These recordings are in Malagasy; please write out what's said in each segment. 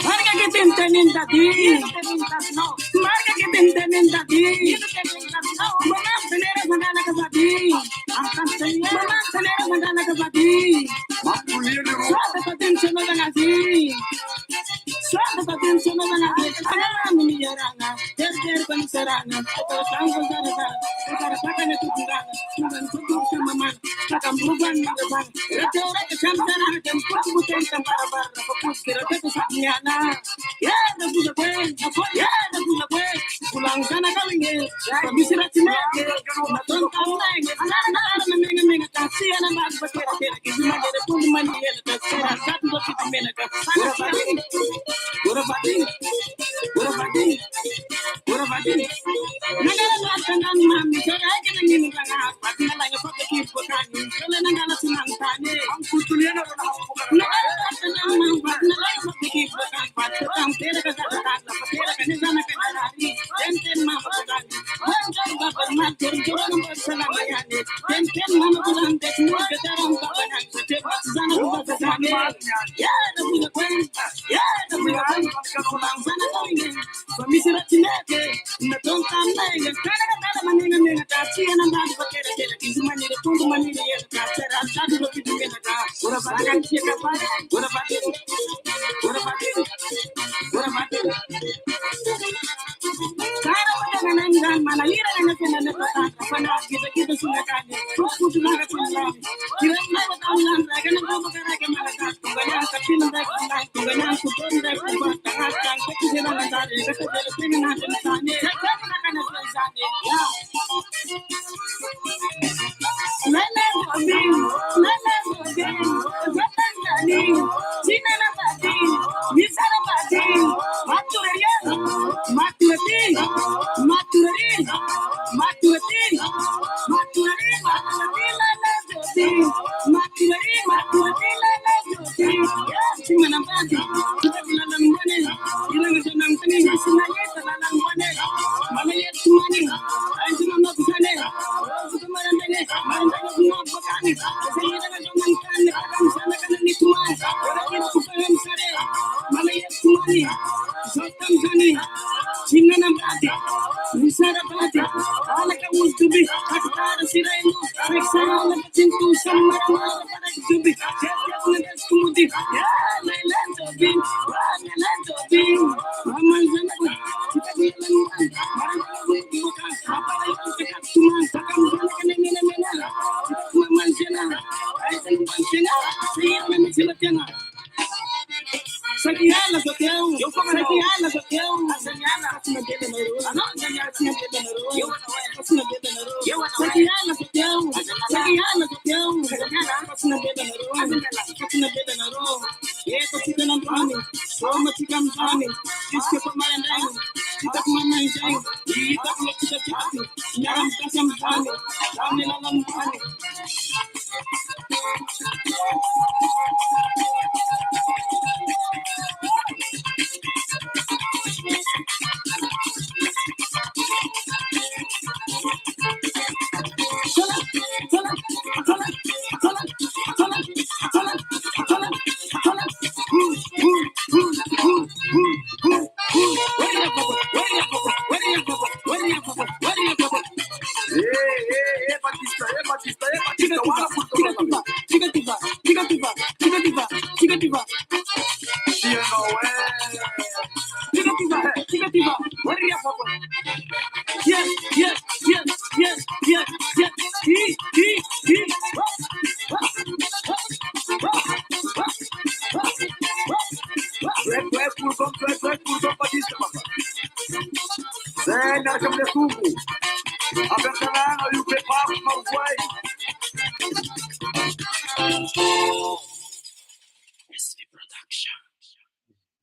Marga que tinta di, marga que tinta di, mama tenera mandana kabadi, mama tenera mandana kabadi, suatu potensi mandana suatu potensi mandana, agama minyak ter penserana, tanggung jawab, pakai tujuan, bukan tujuan sama takkan berubah dengan rata-rata campuran dan bukan campur fokus kira itu saknyana, ya dah punya ya dah punya pulang sana kalinya, bisa racunnya, nonton lagi, anak-anak menengah kasih anak berkira-kira, cuma jadi pun mandi kasih satu dua tiga menengah, Urabadi, nagala tangan mami, saya kena ni nagala, pati na lang ako kaki pagani, kala nagala sinang tani, ang kutulian na nagala tangan mami, pati na lang ako kaki pagani, pati ang pera ka pera ka sana ka nalari, ten mama pagani, hanggang babar mater, kurang bersalah yani, ten mama pulang tek mo ketarang babanan, cepat sana pagani, ya na punya kwen, ya na punya kwen, pulang sana kawin, pamisi ratinete. Don't come like a man in a taxi and I'm not forgetting it. It's money to put money in the car. I started looking to get a car. What about I get a fire? What about it? What about it? What about it?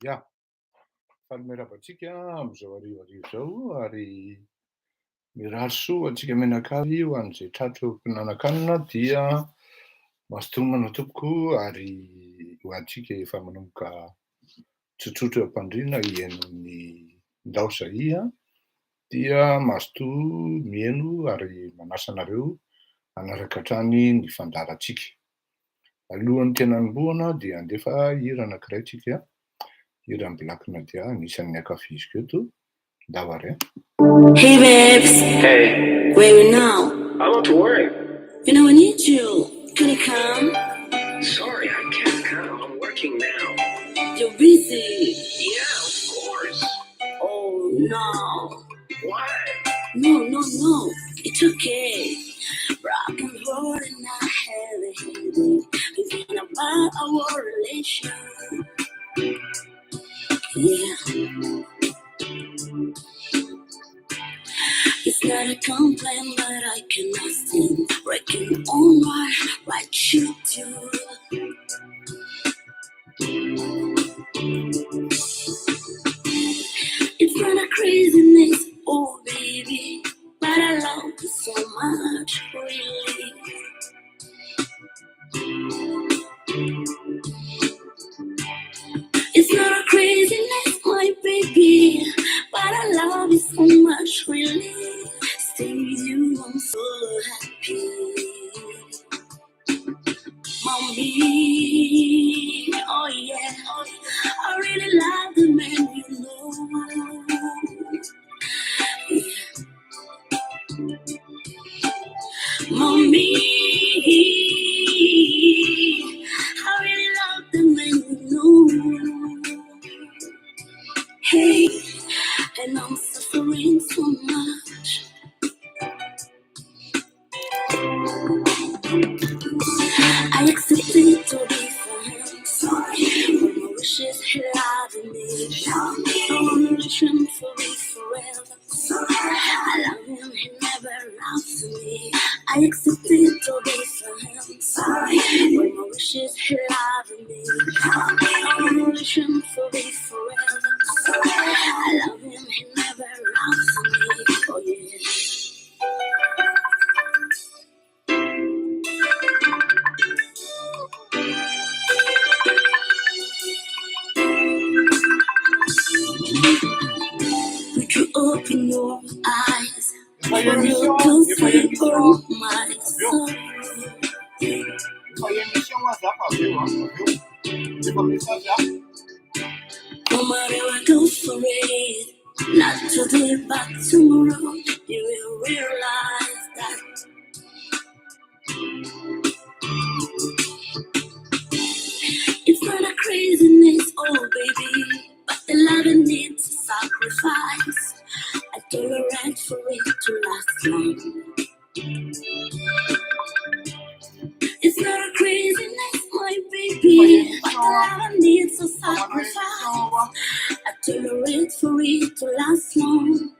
Ja, van merhaba çıkam, javari vari şavari. Mirarso atsika menakavy ho an'izay tratro mpinanakanina dia masotonana tompoko ary ho antsika efa manomboka tsotsotra ampandrina ihain'ny ndaosa dia mazoto mihaino ary manasa anareo hanaraka hatrany ny fandarantsika. Alohan'ny tena anombohana dia andefa hira anankiray tsika, hira Black Nadia anisan'ny ankafiziko eto. Davare. Hey babes. Hey. Where are we now? I'm not to worry. You know I need you. Can you come? Sorry, I can't come. I'm working now. You're busy. Yeah, of course. Oh no. Why? No. It's okay. Rock and roll and not heavy. Thinking about our relation. Yeah. It's not a complaint, but I cannot stand breaking on what you do. It's not a craziness, oh baby, but I love you so much, really. It's not a craziness, my baby, but I love you so much, really. Stay with you, I'm so happy. Mommy, oh yeah, I really love the man you know. Mommy, I really love the man you know. Hey, and I'm suffering so much. I accepted to be fine. Sorry, but my wishes he loving me. I want to trim for me forever. Sorry, I love him, he never loves me. I accepted to be fine. Sorry, but my wishes he loving me. I want to trim for me forever. Sorry, I love him, he never loves me. Oh yeah. Would you open your eyes for a good thing for my soul? No matter what goes for it, not today but tomorrow, you will realize that it's not a craziness, oh baby, but the love needs a sacrifice. I tolerate for it to last long. It's not a craziness, my baby, but the love needs a sacrifice. I tolerate for it to last long.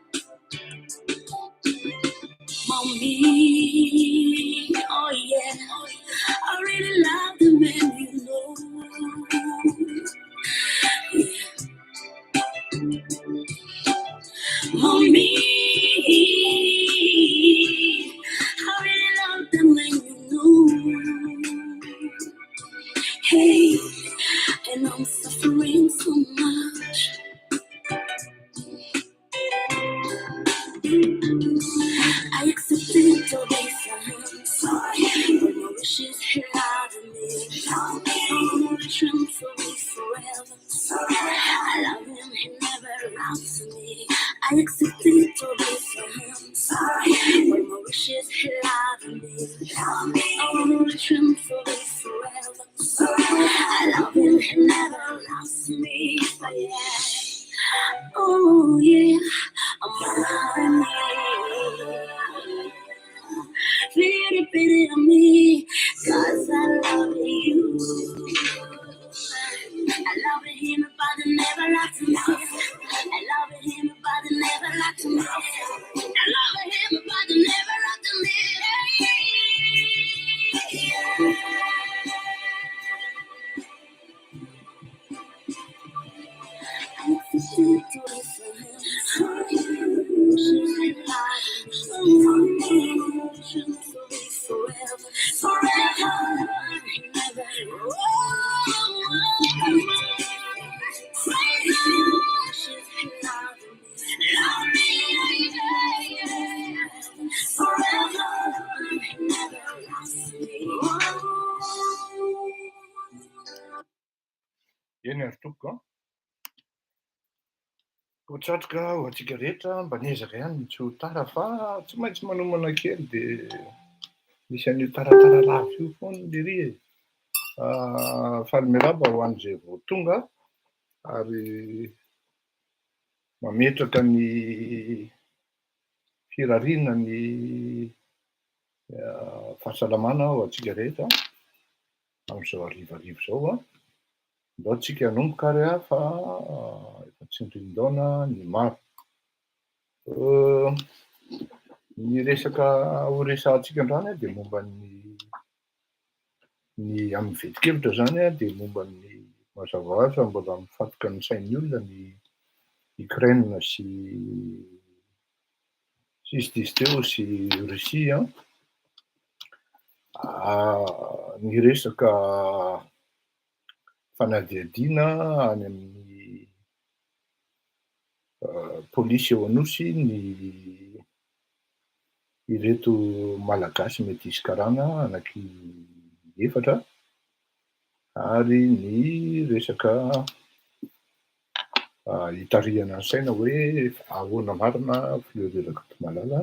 Mommy, oh yeah, I really love the man you know. Mommy, I really love the man you know. Hey, and I'm suffering so much. I accepted to be fine. Sorry, but my wishes he loving me. I'm only trying for me forever. Sorry, I love him, he never loves me. I accepted to be fine. Sorry, but my wishes he loving me. I'm only trying for me forever. Sorry, I love him, he never loves me. But yeah. Oh yeah, I'm a pity on me, 'cause I love you. Eny ary tompoko an. Koa tratrika ho antsika rehetra mba niezaka ihany tsy ho tara fa tsy maintsy manomana kely dia misy an'io taratara lava io foana lery e. Faly miraba ho an'izay vao tonga ary mametraka ny firariana ny fahasalamana ho antsika rehetra amin'izao arivarivo izao an. Mbao tsika hanomboka ary fa efa tsy indrindaona ny maro. Ny resaka ho resahantsika andrany dia momba ny amin'ny vetikevitra zany dia momba ny mazava ho azy fa mbola mifantoka ny sain'ny olona ny Ukraine sy izy teo sy Russia an. Ny resaka fanadihadiana any amin'ny polisy eo anosy ireto malagasy mety hisy karana anaky 4 ary ny resaka hitarihana ny saina hoe ahoana marina fiheverako malala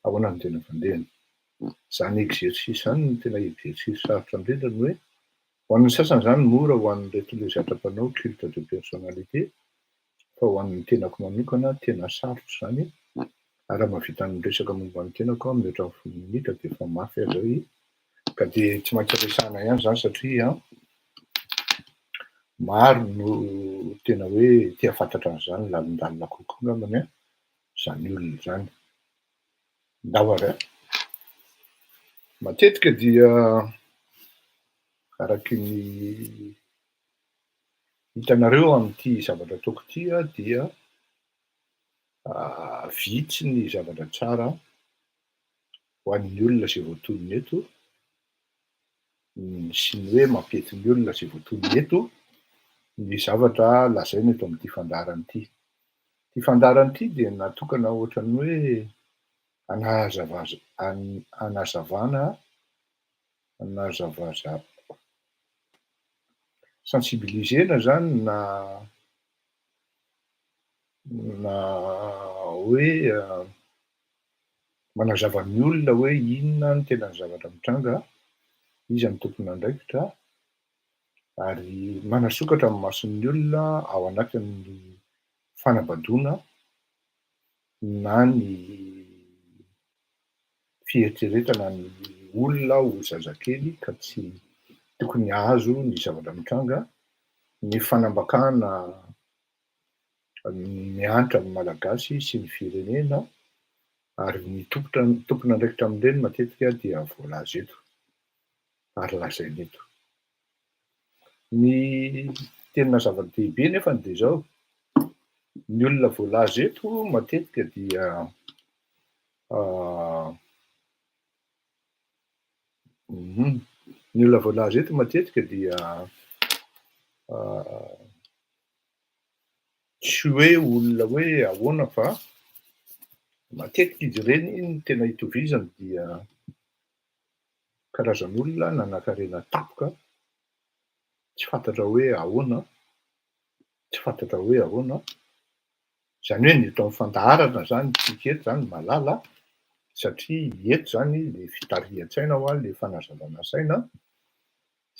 ahoana ny tena fandehana. Zany exercice zany no tena exercice sarotra indrindra ny hoe ho an'ny sasany zany mora ho an'ireto ilay zatra-panao culte de personnalité fa ho an'ny tenako manokana tena sarotra zany ary mahavita ny resaka momba ny tenako amin'ny 1 minitra dia efa mafy aza i ka dia tsy maintsy resahana ihany zany satria maro no tena hoe tia fantatra an'izany lalindalina kokoa angambany a zany olona zany. Ndao ary matetika dia araky ny hitanareo amin'ity zavatra ataoko ity dia vitsy ny zavatra tsara ho an'ny olona izay voatonony eto sy ny hoe mampety ny olona izay voatonony eto ny zavatra lazaina eto amin'ity fandaharana ity. Ity fandaharana ity dia natokana ohatran'ny hoe sensibilisena zany na hoe manazava ny olona hoe inona ny tena ny zavatra mitranga izy amin'ny tompony andraikitra ary manasokatra amin'ny mason'ny olona ao anatin'ny fanambadona na ny fieritreretana ny olona ho zazakely ka tsy tokony azo ny zavatra mitranga ny fanambakana ny antra amin'ny malagasy sy ny firenena ary ny tompony andraikitra amin'ireny matetika dia voalaza eto ary lazaina eto. Ny tena zava-dehibe nefa dia izao ny olona voalaza eto matetika dia ny olona voalaza eto matetika dia tsy hoe olona hoe ahoana fa matetika izy ireny ny tena hitovizany dia karazan'olona nanankarena tapoka tsy fantatra hoe ahoana zany hoe ny eto amin'ny fandaharana zany tsika eto zany malala satria eto zany le fitarihan-tsaina ho le fanazavana saina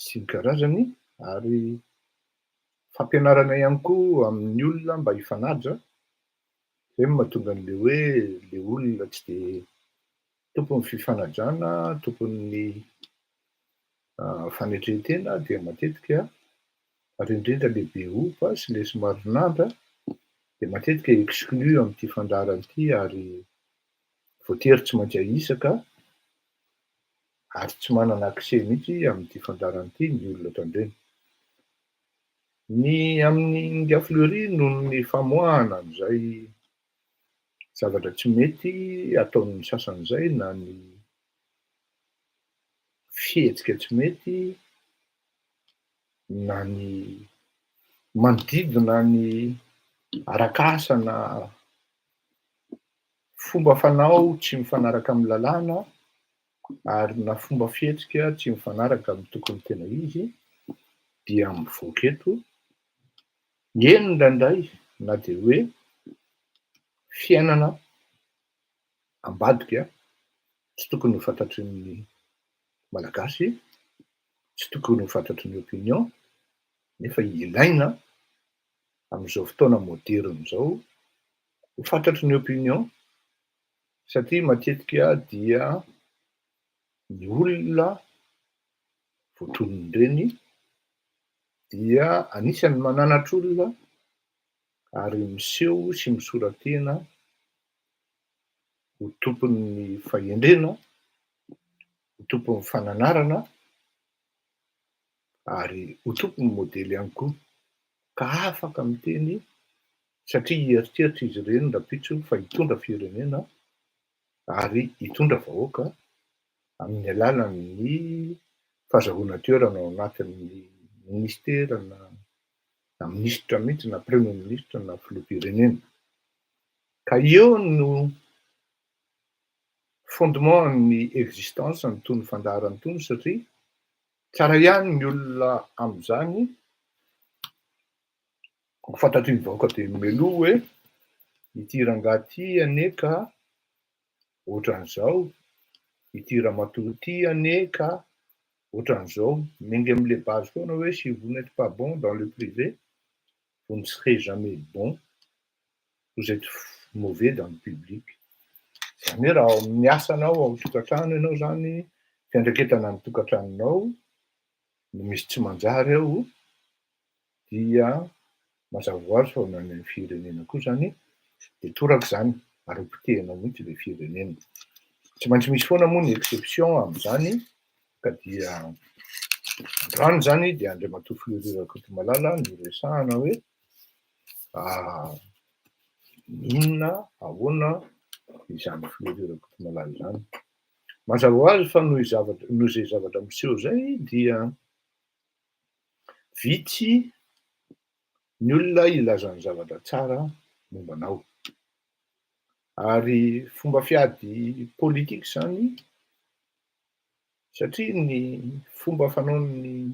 sy ny karazany ary fampianarana ihany koa amin'ny olona mba hifanaja izay no mahatonga an'le hoe le olona tsy dia tompon'ny fifanajana tompon'ny fanetrehantena dia matetika ary indrindra le be opa sy le somary nandra dia matetika exclu amin'ity fandaharana ity ary voatery tsy maintsy ahisaka ary tsy manana accès mihitsy amin'ity fandaharana ity ny olona ohatran'ireny. Ny amin'ny ngafleuri noho ny famoahana an'izay zavatra tsy mety ataon'ny sasany izay na ny fihetsika tsy mety na ny manodidina ny arak'asa na fomba fanao tsy mifanaraka amin'ny lalàna ary na fomba fihetsika tsy mifanaraka amin'ny tokony tena izy dia mivoaka eto eny indraindray na de hoe fiainana ambadika tsy tokony ho fantatry ny malagasy, tsy tokony ho fantatry ny opinion, nefa ilaina am'izao fotoana moderna zao ho fantatry ny opinion satria matetika dia ny olona voatronon'ireny dia anisan'ny mananatra olona ary miseho sy misoratena ho tompon'ny fahendrena, ho tompon'ny fananarana ary ho tompon'ny modely ihany koa, ka afaka miteny satria hieritreritry izy ireny rapitso fa hitondra firenena ary hitondra vahoaka amin'ny alalan'ny fahazahoana toerana ao anatin'ny ministera na minisitra mihitsy na premier ministra na filoham-pirenena. Ka eo no fondement-ny existence n'itony fandaharana itony satria tsara ihany ny olona am'zany ho fantatry ny vahoaka de mialoha hoe ity rangahy ty anie ka ohatran'izao, ity ramatoa ty anie ka ohatran'izao, miainga am'le base foana hoe si vous n'êtes pas bon dans le privé, vous ne serez jamais bon, vous êtes mauvais dans le public. Zany hoe raha ao amin'ny asanao ao tokantrano ianao zany, fiandraiketana ny tokantranonao no misy tsy manjary ao dia mazava hoazy fa ao anan'ny firenena koa zany de toraka zany ary potehina mihitsy le firenena. Tsy maintsy misy foana moa ny exception am'zany ka dia androany zany de Andriamatoa Fleury Rakotomalala no resahana hoe inona, ahoana izany Fleury Rakotomalala zany. Mazava hoazy fa noho zay zavatra miseho zay dia vitsy ny olona ilaza ny zavatra tsara mombanao. Ary fomba fiady politika zany satria ny fomba fanaon'ny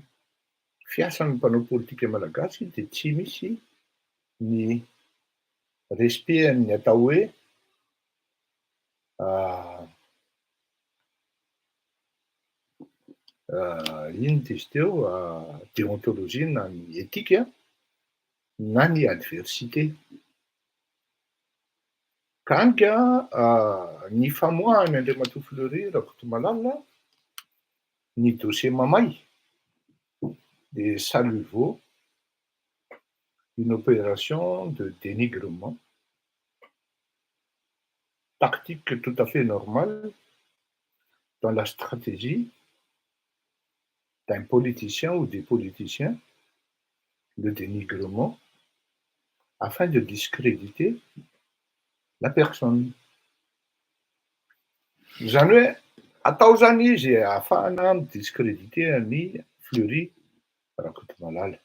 fiasan'ny mpanao politika malagasy de tsy misy ny respect-ny atao hoe ino ty izy teo déontologie na ny etika na ny adversité. Kanika ny famoahany Andriamatoa Fleury Rakotomalala ny dossier Mamay de ça lui vaut une opération de dénigrement tactique tout à fait normale dans la stratégie d'un politicien ou des politiciens, le dénigrement, afin de discréditer la personne. Zany hoe atao zany izy ahafahana midiscréditer ny Fleury Rakotomalala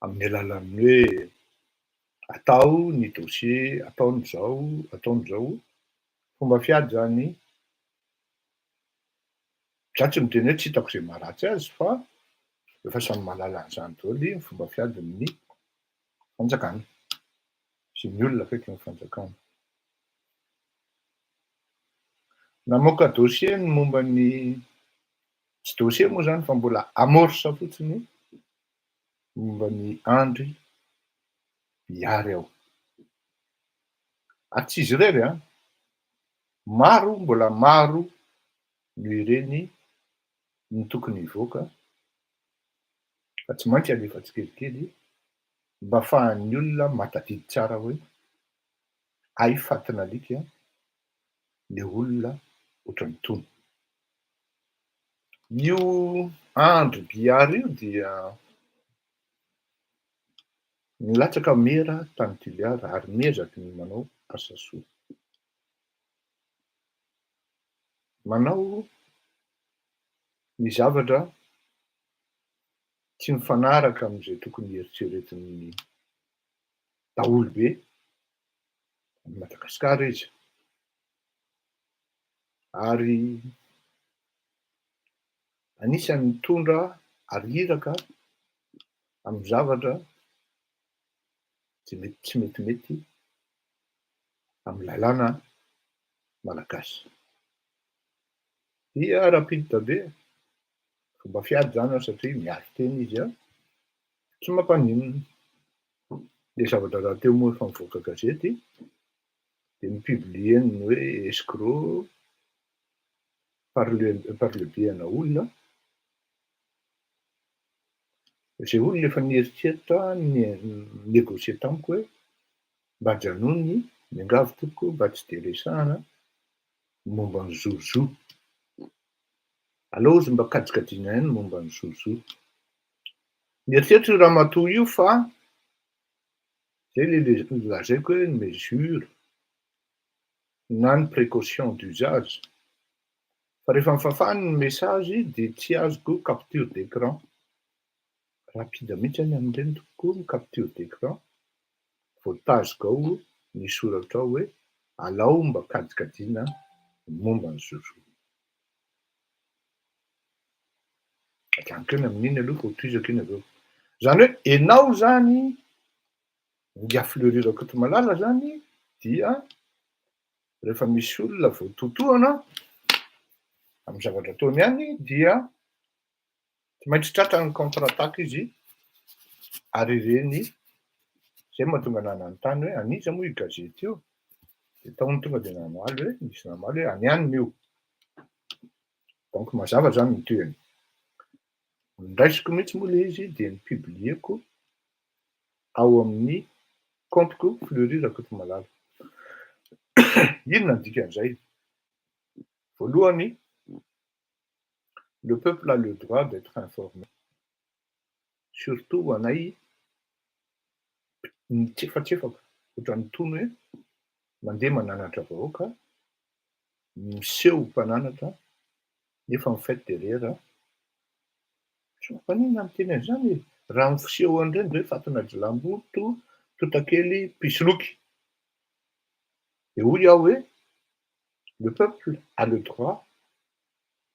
amin'ny alalan'ny hoe atao ny dossier ataon'izao, fomba fiady zany za tsy miteny hoe tsy hitako zay maharatsy azy fa efa samy mahalala an'izany daholo ny fomba fiady amin'ny fanjakana sy ny olona akaiky ny fanjakana. Namoaka dossier ny momba ny tsy dossier moa zany fa mbola amorsa fotsiny momba ny Andry Iary ao. Ary tsy izy irery mbola maro no ireny ny tokony hivoaka fa tsy maintsy alefa tsikelikely mba ahafahan'ny olona matadidy tsara hoe ay fatina alika le olona ohatran'itony. Io Andry Iary io dia nilatsaka mera tany Toliara ary miezaky ny manao asa soa. Manao ny zavatra tsy mifanaraka am'izay tokony eritreretin'ny daholobe Madagasikara izy. Ary anisan'ny mitondra ariraka amin'ny zavatra tsy metimety amin'ny lalàna malagasy. Dia rapiditra be, fomba fiady zany satria miaro teny izy a, tsy mampaninona. Le zavatra raha teo moa efa mivoaka gazety, de mipubliena hoe escroc par le biena olona. Zay olona efa nieritreritra négocier tamiko hoe mba janony miangavy tompoko mba tsy de resahana momba ny zozo. Aleo izy mba kajikajina ihany momba ny zozo. Mieritreritra io ramatoa io fa zay le lazaiko hoe mesure na ny précaution d'usage. Fa rehefa mifafana ny message de tsy azoko capture d'écran. Rapide mihitsy any amin'ireny tokoa ny capture d'écran. Voatazoko ao ny soratra ao hoe alao mba kajikajina momba ny zozo. Ajanoko eny amin'iny aloha vao tohizako iny aveo. Zany hoe enao zany ngia fleurirako eto malala zany dia rehefa misy olona vao totohana amin'ny zavatra ataony ihany dia tsy maintsy tratrany contre-attaque izy ary ireny zay mahatonga ana nanontany hoe an'iza moa io gazety io? De taony tonga de namaly hoe nisy namaly hoe any ihany io. Donc mazava zany ny tohiny. Nondraisiko mihitsy moa le izy de nipublieko ao amin'ny compteko fleurirako eto malala. Inona ny dikan'izay? Voalohany, le peuple a le droit d'être informé. Surtout ho anay nitsefatsefaka ohatran'ny tony hoe mandeha mananatra vahoaka, miseho mpananatra nefa mifety derrière tsy mampanina miteny an'izany e. Raha mifiseho an'ireny hoe fatana jilamboto, totakely, pisoloky. Et hoy aho hoe le peuple a le droit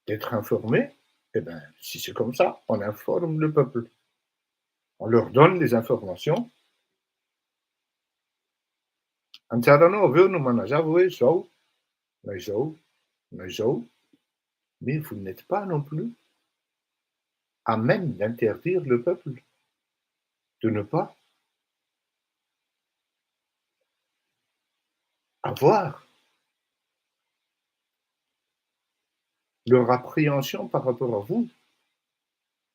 d'être informé. Eh bien, si c'est comme ça, on informe le peuple. On leur donne les informations. Antsaranao aveo no manazava hoe zao, na izao, na izao. Mais vous n'êtes pas non plus à même d'interdire le peuple de ne pas avoir leur appréhension par rapport à vous,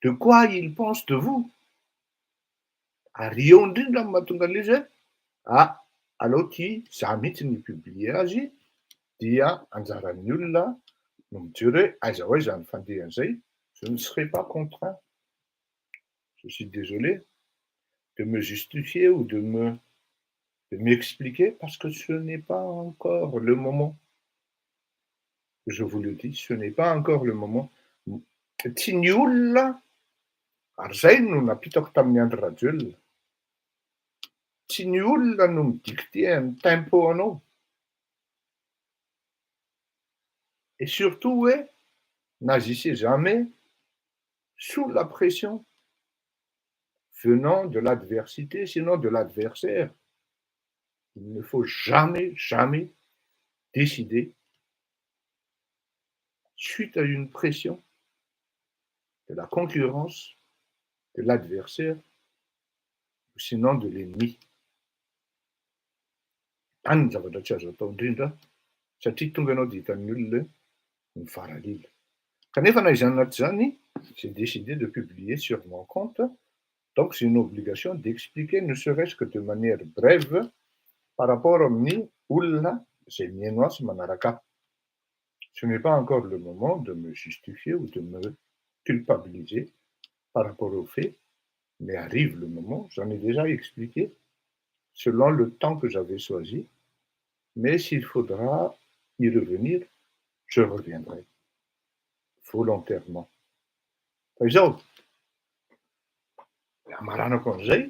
de quoi ils pensent de vous. Ary eo indrindra ny mahatonga an'izy hoe alao ty za mihitsy ny publier azy dia anjaran'ny olona no mijery hoe aiza ho aiza ny fandehan'izay, je ne serai pas contraint. Je suis désolé de me justifier ou de m'expliquer parce que ce n'est pas encore le moment. Je vous le dis, ce n'est pas encore le moment. Tsy ny olona, ary zay no napitako tamin'ny andro radiolina. Tsy ny olona no midicté un tempo anao. Et surtout, n'agissez jamais sous la pression venant de l'adversité, sinon de l'adversaire. Il ne faut jamais, jamais décider suite à une pression de la concurrence, de l'adversaire, ou sinon de l'ennemi. Any ny zavatra tsy azo atao indrindra, satria tonga ianao dia hitan'ny olona mivaralila. Kanefa na izany anaty zany, j'ai décidé de publier sur mon compte, donc j'ai une obligation d'expliquer ne serait-ce que de manière brève par rapport amin'ny olona zay mihaino ahy sy manaraka ahy. Ce n'est pas encore le moment de me justifier ou de me culpabiliser par rapport aux faits, mais arrive le moment, j'en ai déjà expliqué, selon le temps que j'avais choisi, mais s'il faudra y revenir, je reviendrai volontairement. Fa izao, amaranako an'izay,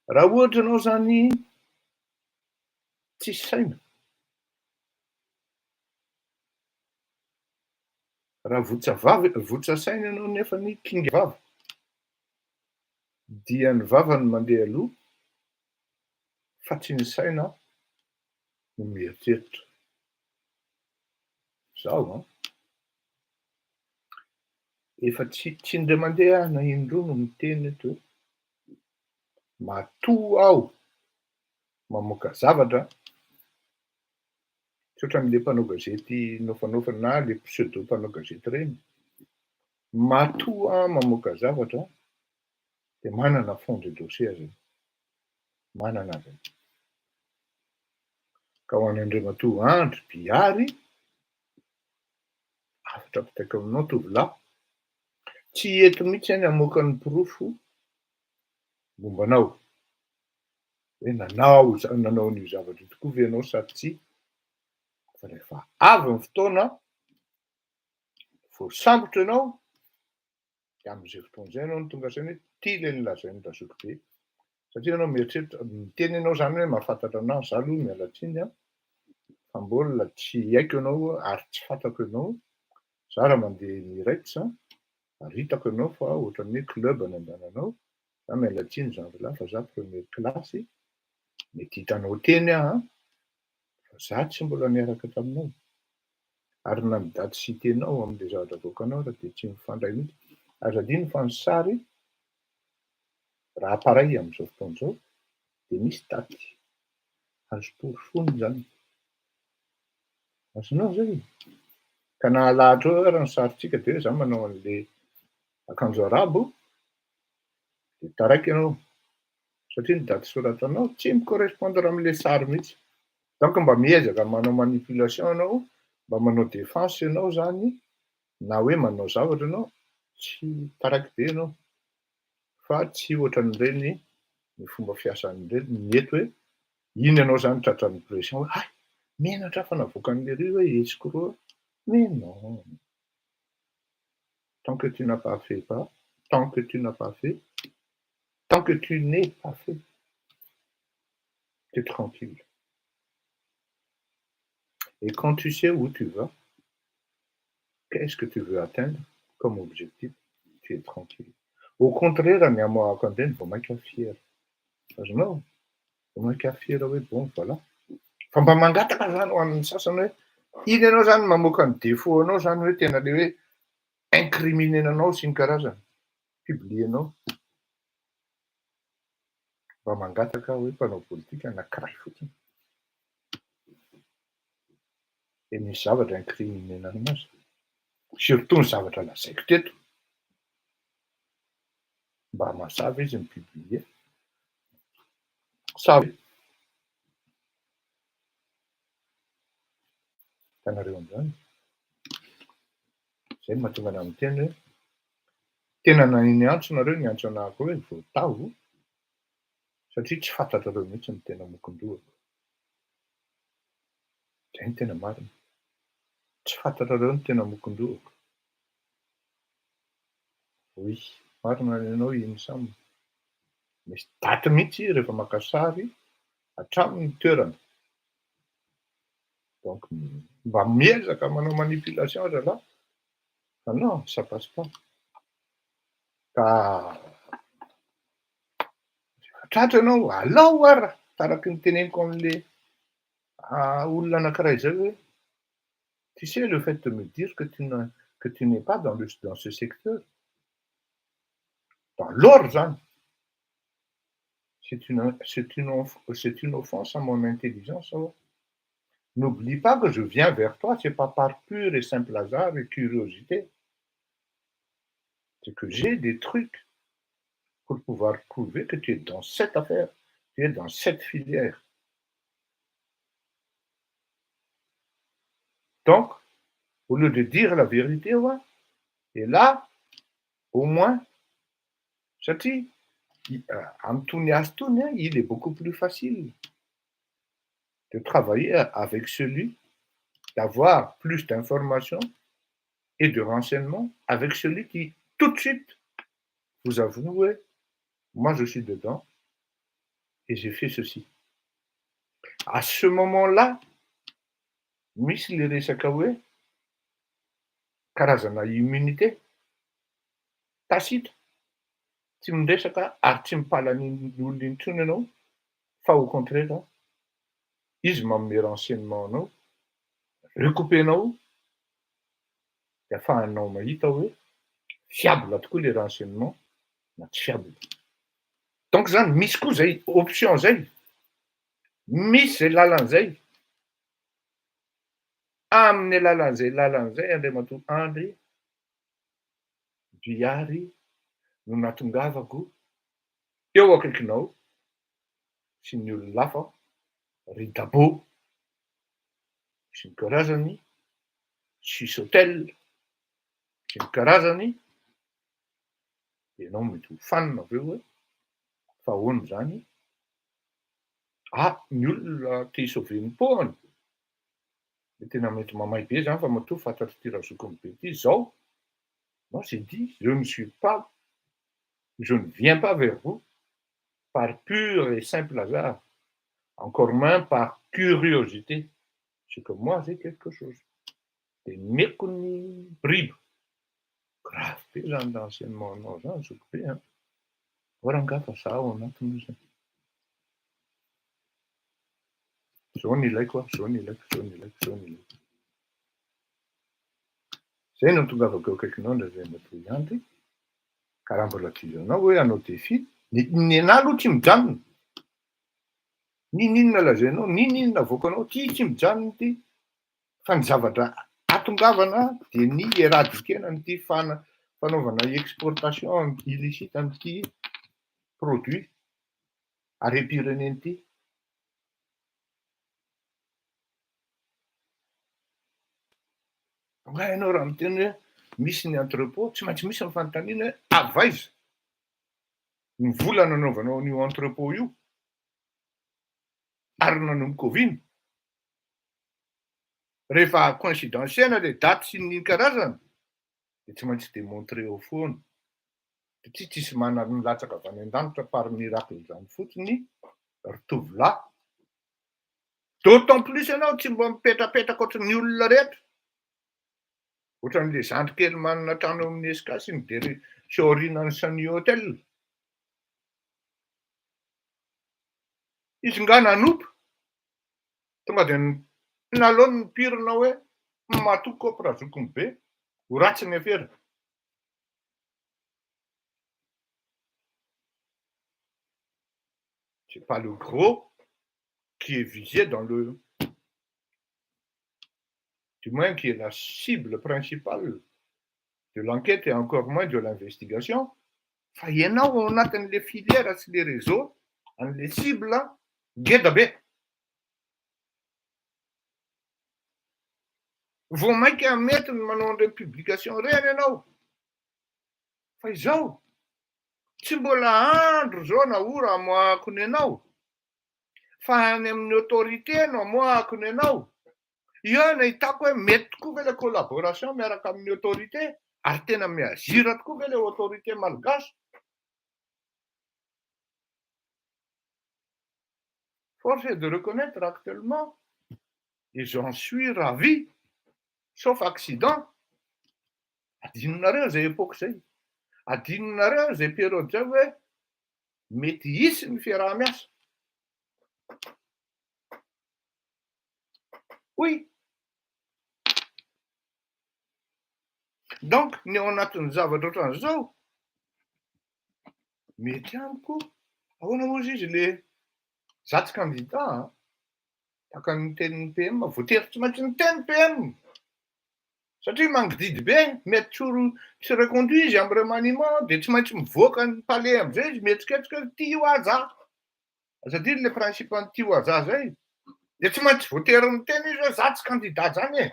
raha ohatra ianao zany tsisy saina, raha votsa saina ianao nefa ny kinga vava, dia ny vavany mandeha aloha fa tsy ny saina no mieritreritra. Zao an, efa tsy indray mandeha na indroa no miteny eto hoe matoa aho mamoaka zavatra, tsy ohatran'le mpanao gazety nofanofana na le pseudo mpanao gazety reny. Matoa mamoaka zavatra dia manana fond de dossier zay, manana zay. Ka ho an'Andriamatoa Andry Bihary, afatra apitaiko aminao tovolahy, tsy eto mihitsy any hamoaka ny porofo mombanao hoe nanao an'io zavatra tokoa ve ianao sa tsy. Fa rehefa avy ny fotoana voasambotra ianao dia amin'izay fotoana izay ianao no tonga saina hoe ty ilay nolazain'ny Razoky be. Satria ianao mieritreritra miteny ianao zany hoe mahafantatra anazy, za aloha miala tsiny an, fa mbola tsy haiko ianao ary tsy fantako ianao. Za raha mandeha miraikitra ary hitako ianao fa ohatran'ny hoe club any andehananao, za miala tsiny zandrilahy fa za première classe, mety hitanao teny aho fa za tsy mbola niaraka taminao. Ary na ny daty sy tenao amin'ilay zavatra avoakanao raha dia tsy mifandray mihitsy. Azadino fa ny sary raha paray amin'izao fotoana izao dia misy daty azo porofony zany. Azonao zay? Ka nahalahatra eo raha ny sarintsika dia hoe za manao an'ilay akanjo arabo dia taraiky ianao satria ny daty soratanao tsy mi-correspondre amin'ilay sary mihitsy. Donc mba miezaka manao manipulation ianao, mba manao défense ianao zany, na hoe manao zavatra ianao tsy taraiky be ianao, fa tsy ohatran'ireny ny fomba fiasan'ireny mety hoe iny ianao zany tratran'ny pression hoe hay menatra fa navoaka an'ilay hoe escroc. Mais non, tant que tu n'as pas fait pas, tant que tu n'as pas fait, tant que tu n'es pas fait, tu es tranquille. Et quand tu sais où tu vas, qu'est-ce que tu veux atteindre comme objectif, tu es tranquille. Au contraire, ny amoahako an'ireny vao mainka fiera. Azonao? Vao mainka fiera hoe bon voilà. Fa mba mangataka zany ho an'ny sasany hoe iny ianao zany mamoaka ny défaut anao zany hoe tena le hoe incriminenanao sy ny karazany, publienao. Mba mangataka hoe mpanao politika anankiray fotsiny. Dia misy zavatra incriminenana anazy. Surtout ny zavatra lazaiko teto. Mba mazava izy mipublie. Savy hitanareo an'izany. Zay no mahatonga anahy miteny hoe tena niantso nareo niantso anahako hoe voatavo satria tsy fantatrareo mihitsy ny tena mokondohako. Zay ny tena marina. Tsy fantatrareo ny tena mokondohako. Oui, marina ny ianao iny saminy. Misy daty mihitsy rehefa maka sary hatramin'ny toerana. Donc mba miezaka manao manipulation zalahy. Ah non, ça passe pas. Ka tratra ianao alao ara taraky ny teneniko amin'le olona anankiray zay hoe tu sais le fait de me dire que tu n'es pas dans ce secteur. Dans l'ordre zany. C'est une offense à mon intelligence. Alors. N'oublie pas que je viens vers toi, c'est pas par pur et simple hasard et curiosité. C'est que j'ai des trucs pour pouvoir prouver que tu es dans cette affaire, tu es dans cette filière. Donc, au lieu de dire la vérité, ouais, et là, au moins, Chati, il est beaucoup plus facile de travailler avec celui, d'avoir plus d'informations et de renseignements avec celui qui, tout de suite, vous avoue, moi je suis dedans et j'ai fait ceci. À ce moment-là, misy le resaka hoe karazana immunité tacite tsy miresaka ary tsy mipala ny olona intsony ianao, fa au contraire, izy manome renseignement anao, recoupénao, de ahafahanao mahita hoe fiable tokoa le renseignement na tsy fiable. Donc zany misy koa zay option zay, misy zay lalan'zay. Amin'ny alalan'zay lalan'zay Andriamatoa Andry Duyary no natongavako eo akaikinao sy ny olona hafa, ry Dabo, sy ny karazany, Chisotel, sy ny karazany, de ianao mety ho fanina aveo hoe fa ahoana zany? Ny olona te hisauver ny pohany. De tena mety mamay be zany fa matoa fantatro ty raha zokiny be ty zao. Moi j'ai dit, je ne viens pas vers vous par pur et simple hasard, encore moins par curiosité. C'est que moi j'ai quelque chose. Des méconnus bribes. Grave be zany renseignement anao zany zoko be hein. Oranga fa zaho anatin'izany. Zao ny ilaiko, zao ny ilaiko, zao ny ilaiko, zao ny ilaiko. Zay no tongavako eo akaikinao Andriamatoa Andry, ka raha mbola tizanao hoe hanao défi, ny anahy aloha tsy mijanona. Ninona lazainao, ninona avoakanao, tsy mijanona ty. Fa ny zavatra atongavana de ny éradikena n'ity fanaovana exportation illicite an'ity produit are-pireneny ity. Nga ianao raha miteny hoe misy ny entrepôt, tsy maintsy misy ny fanontaniana hoe avaiza ny vola nanaovanao an'io entrepôt io ary nanomboka ovino. Rehefa coïncidentiel le daty sy ny karazany de tsy maintsy démontrer eo foana. Satria tsisy manana ny latsaka avy any an-danitra par miracle zany fotsiny ry tovolahy. D'autant plus ianao tsy mba mipetrapetraka ohatran'ny olona rehetra. Ohatran'le zandry kely manana trano amin'ny Eskasiny de sy aorianany Sunny Hotel. Izy nga nanompo, tonga de nalaony ny pirina hoe matoky kopra zokiny be, ho ratsiny afera. C'est pas le gros qui est visé dans le... Du moins qui est la cible principale de l'enquête et encore moins de l'investigation. Fa ianao ao anatin'le filière sy le réseau, an'le cible ngeda be. Vao mainka mety ny manao an'ireny publication reny ianao. Fa izao, tsy mbola andro zao na ora amoahako ny anao. Fa any amin'ny autorité no amoahako ny anao. Io no hitako hoe mety tokoa ve le collaboration miaraka amin'ny autorité, ary tena miazira tokoa ve le autorité malgache. Force est de reconnaître actuellement, et j'en suis ravi, sauf accident, adinonareo zay époque zay. Adinonareo zay période zay hoe mety hisy ny fiaraha-miasa. Oui. Donc, ny ao anatin'ny zavatra ohatran'izao, mety amiko, ahoana moa izy le zatsy candidat, taka ny tenin'ny PM, voatery tsy maintsy ny teny PM. Satria mangididy be, mety tsy reconduit izy amin'ny remaniement, de tsy maintsy mivoaka ny palais am'izay izy mietsiketsika ty ho aza. Satria le principe an'ty ho aza zay. De tsy maintsy voatery ny teny izy hoe zatsy candidat zany e.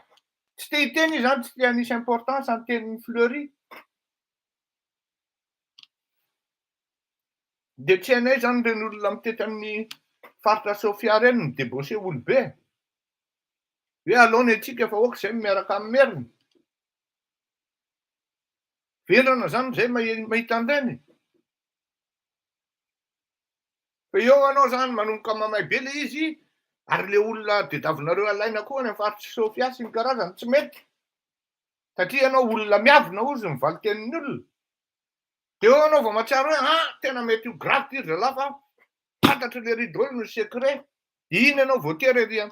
Tsy te hiteny izy zany, tsy te hanisy importance ny tenin'ny Fleury. De tsy hainay zany reny olona mitety amin'ny faritra Sofia reny ny débauché olo be. Hoe alaony antsika fa oka zay miaraka amin'ny meriny. Velana zany zay mahita an'ireny. Fa eo anao zany manomboka mamay be le izy, ary le olona tadiavinareo alaina koa any amin'ny faritra Sofia sy ny karazany tsy mety. Satria ianao olona miavina ozy mivaly tenin'ny olona. Dia anao vao mahatsiaro hoe tena mety ho grave ity zalahy fa fantatry le rideau no secret. Iny ianao vao tery ery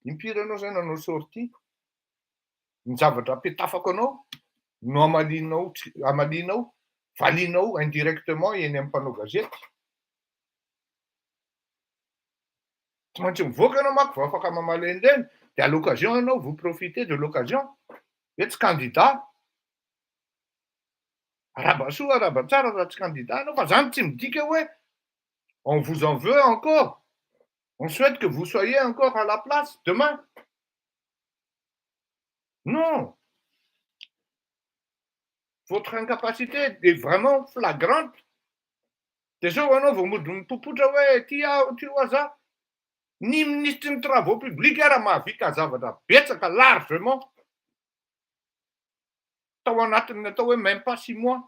impiry anao zay nanao sortie. Ny zavatra apetafako anao no amalinao, valinao indirectement eny amin'ny mpanao gazety. Tsy maintsy mivoaka anao manko vao afaka mamaly an'ireny. Dia à l'occasion anao vous profitez de l'occasion. Hoe tsy candidat. Arabasoa, arabatsara raha tsy candidat anao fa zany tsy midika hoe on vous en veut encore. On souhaite que vous soyez encore à la place demain. Non. Votre incapacité est vraiment flagrante. Dia zao anao vao mody mipopotra hoe ty ho aza. Ny ministre ny travaux publics raha mahavita zavatra betsaka largement. Tao anatiny atao hoe même pas 6 mois.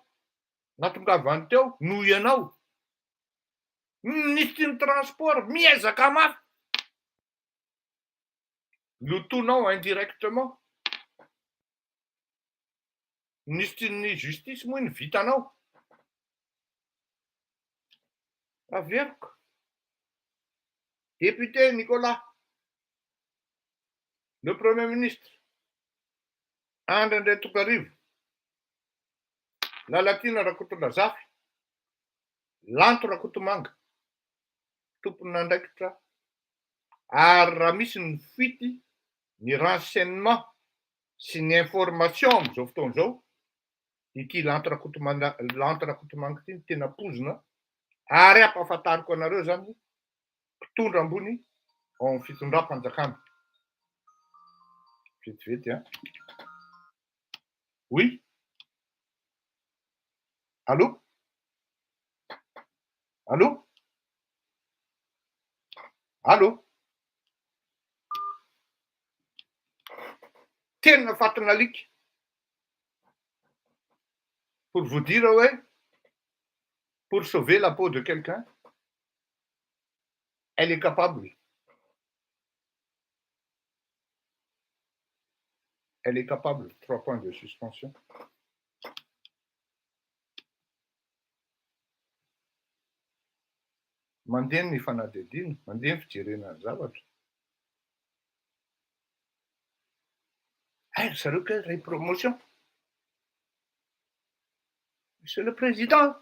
Natongavany teo noho ianao. Ministre ny transport miezaka mafy. Lotonao indirectement. Ministre ny justice moa ny vitanao. Averiko. Député Nicolas. Le Premier ministre. André Tokarivo. Lalatina Rakotondrazafy. Lanto Rakotomanga. Tompony andraikitra. Ary raha misy ny fity, ny renseignement sy ny information amin'izao fotoana izao, ity Lanto Rakotomanga ity ny tena pozina. Ary ampahafantariko anareo zany mpitondra ambony ao amin'ny fitondram-panjakana. Vetivety Oui. Allô? Allô? Allô? Tena fatina alika. Pour vous dire, ouais, pour sauver la peau de quelqu'un, elle est capable. Elle est capable. 3 points de suspension. Mandeha ny fanadihadiana, mandeha ny fijerena ny zavatra. Zareo que les promotions. Monsieur le Président.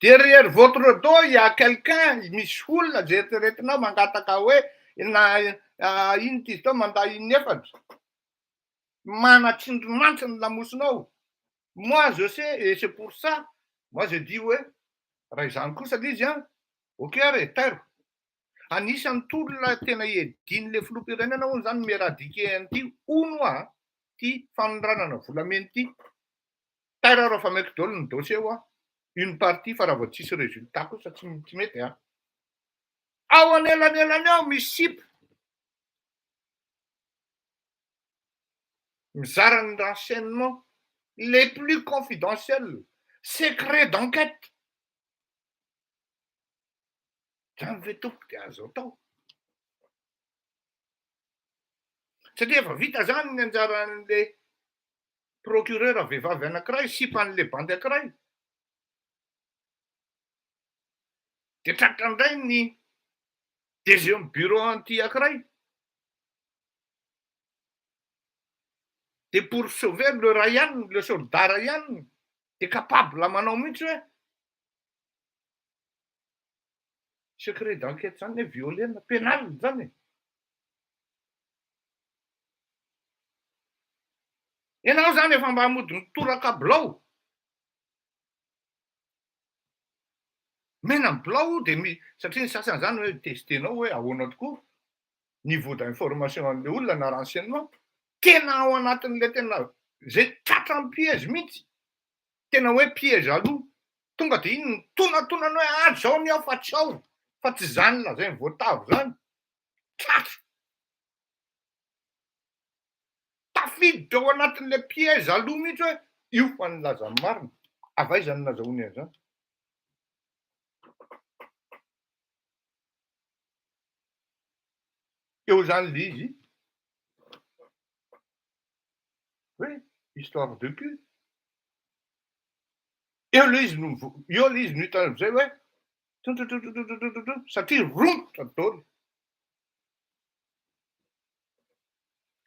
Derrière votre dos, il y a quelqu'un, misy olona jereteretinao mangataka hoe ino ty zao manda inefatra. Manatsindromantsy ny lamosinao. Moi, je sais, et c'est pour ça, moi je dis ouais, raha izany kosa l'izy ok re, tairo. Anisan'ny tolona tena iediny le filoham-pirenena hono zany miradike an'ity ono ty fanondranana volamena ty. Tairo raha fa maiky daholo ny dossier une partie fa raha vao tsisy résultat kosa tsy mety ao anelanelany ao misy mizara ny renseignement les plus confidentiels, secrets d'enquête. Zany ve tompoko dia azo atao. Satria efa vita zany ny anjaran'le procureur vehivavy anankiray sipan'le bandy anankiray. Dia tratra indray ny DG bureau anty anankiray. Dia pour sauver le Ryan, le soldat Ryan, dia capable manao mihitsy hoe secret d'enquête zany hoe violena pénal zany. Ianao zany efa mba hamody mitoraka bilao. Mena ny bilao dia satria ny sasany zany hoe testenao hoe ahoana tokoa niveau d'information an'le olona na renseignement. Tena ao anatin'le tena zay tratra amin'ny piège mihitsy. Tena hoe piège aloha. Tonga dia iny tonantonany hoe zao ny ao fa tsy ao. Fa tsy zany lazainy voatavo zany. Tratra. Tafidy ao anatin'le piège aloha mihitsy hoe io fa nilaza marina. Avaiza ny nazahoany an'izany? Eo zany l'izy. Oui, histoire de cul. Io lì izy no hitana am'zay hoe satria romotra ny daholo.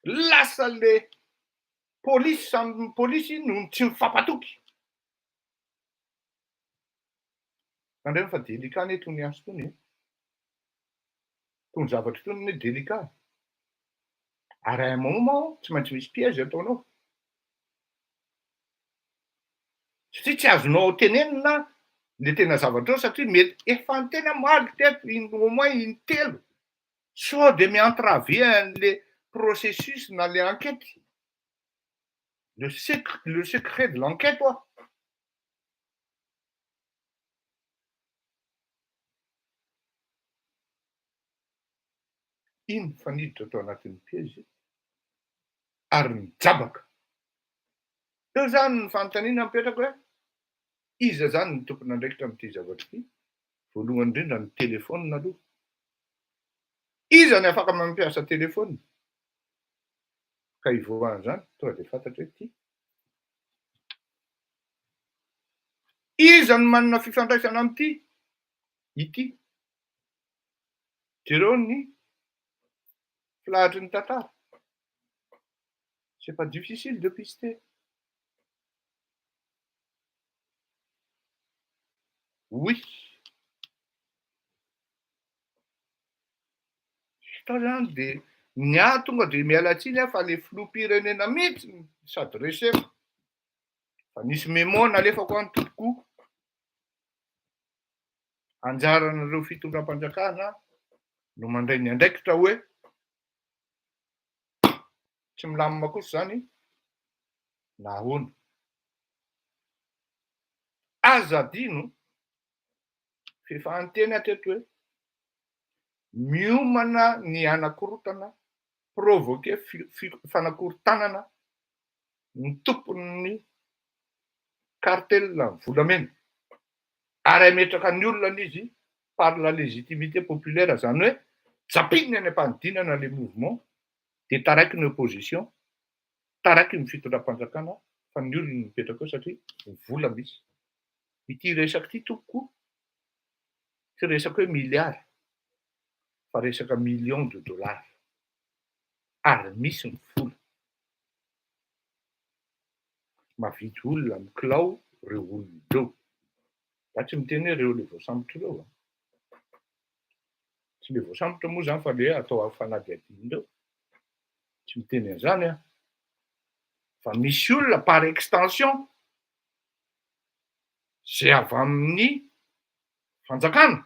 Lasa le polisy samy polisy no tsy mifampatoky. Andreo fa délicat ny tony asa tony. Tony zavatra tony hoe délicat. Ary à un moment tsy maintsy misy piège ataonao. Satria tsy azonao tenenina le tena zavatra satria mety efa ny tena maly teto au moins intelo. Sao de mi-entraver an'le processus na le enquête. Le secret de l'enquête oa. Iny faniditra tao anatin'ny piège ary mijabaka. Eo zany ny fanontaniana mipetraka hoe iza zany ny tompony andraikitra amin'ity zavatra ity? Voalohany indrindra ny telefaonina aloha. Iza ny afaka mampiasa telefaonina? Ka ivoahan'izany tonga de fantatra hoe ity. Iza ny manana fifandraisana am'ity? Ity. Jereo ny filahatry ny tantara. C'est pas difficile de pister. Oui. Tao zany de ny tonga de miala tsiny fa le filoham-pirenena mihitsy sady resefo. Fa nisy mémo nalefako any tompoko. Anjaran'ireo fitondram-panjakana no mandray ny andraikitra hoe tsy milamina kosa zany na ahoana. Aza adino fefahanteny ateto hoe miomana ny anakorotana provoquer fanakorontanana ny tompon'ny cartel volamena. Ary ametraka ny olona izy par la légitimité populaire zany hoe japinina any am-panidinana le mouvement de taraiky ny opposition, taraiky ny fitondram-panjakana fa ny olona mipetraka eo satria vola misy. Ity resaka ity tompoko tsy resaka hoe milliard fa resaka millions de dollars. Ary misy ny vola. Mavidy olona mikilao reo olona reo. Da tsy miteny hoe reo le voasambotra reo. Tsy le voasambotra moa zany fa le atao fanadihadihany reo. Tsy miteny an'izany a. Fa misy olona par extension zay avy amin'ny fanjakana.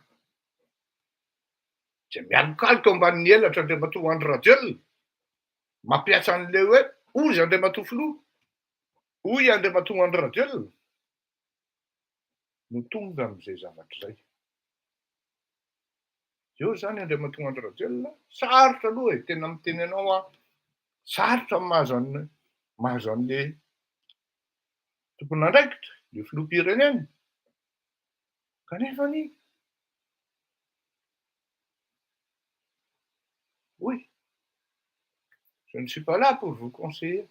Zay mialokaloka ambanin'ny helatra Andriamatoa Andry. Mampiasa an'le hoe ozy Andriamatoa filoha. Hoy Andriamatoa Andry no tonga am'izay zavatra zay. Eo zany Andriamatoa Andry sarotra aloha e tena miteny anao a sarotra mahazo an'le tompony andraikitra le filoham-pirenena. Kanefany oui, je ne suis pas là pour vous conseiller.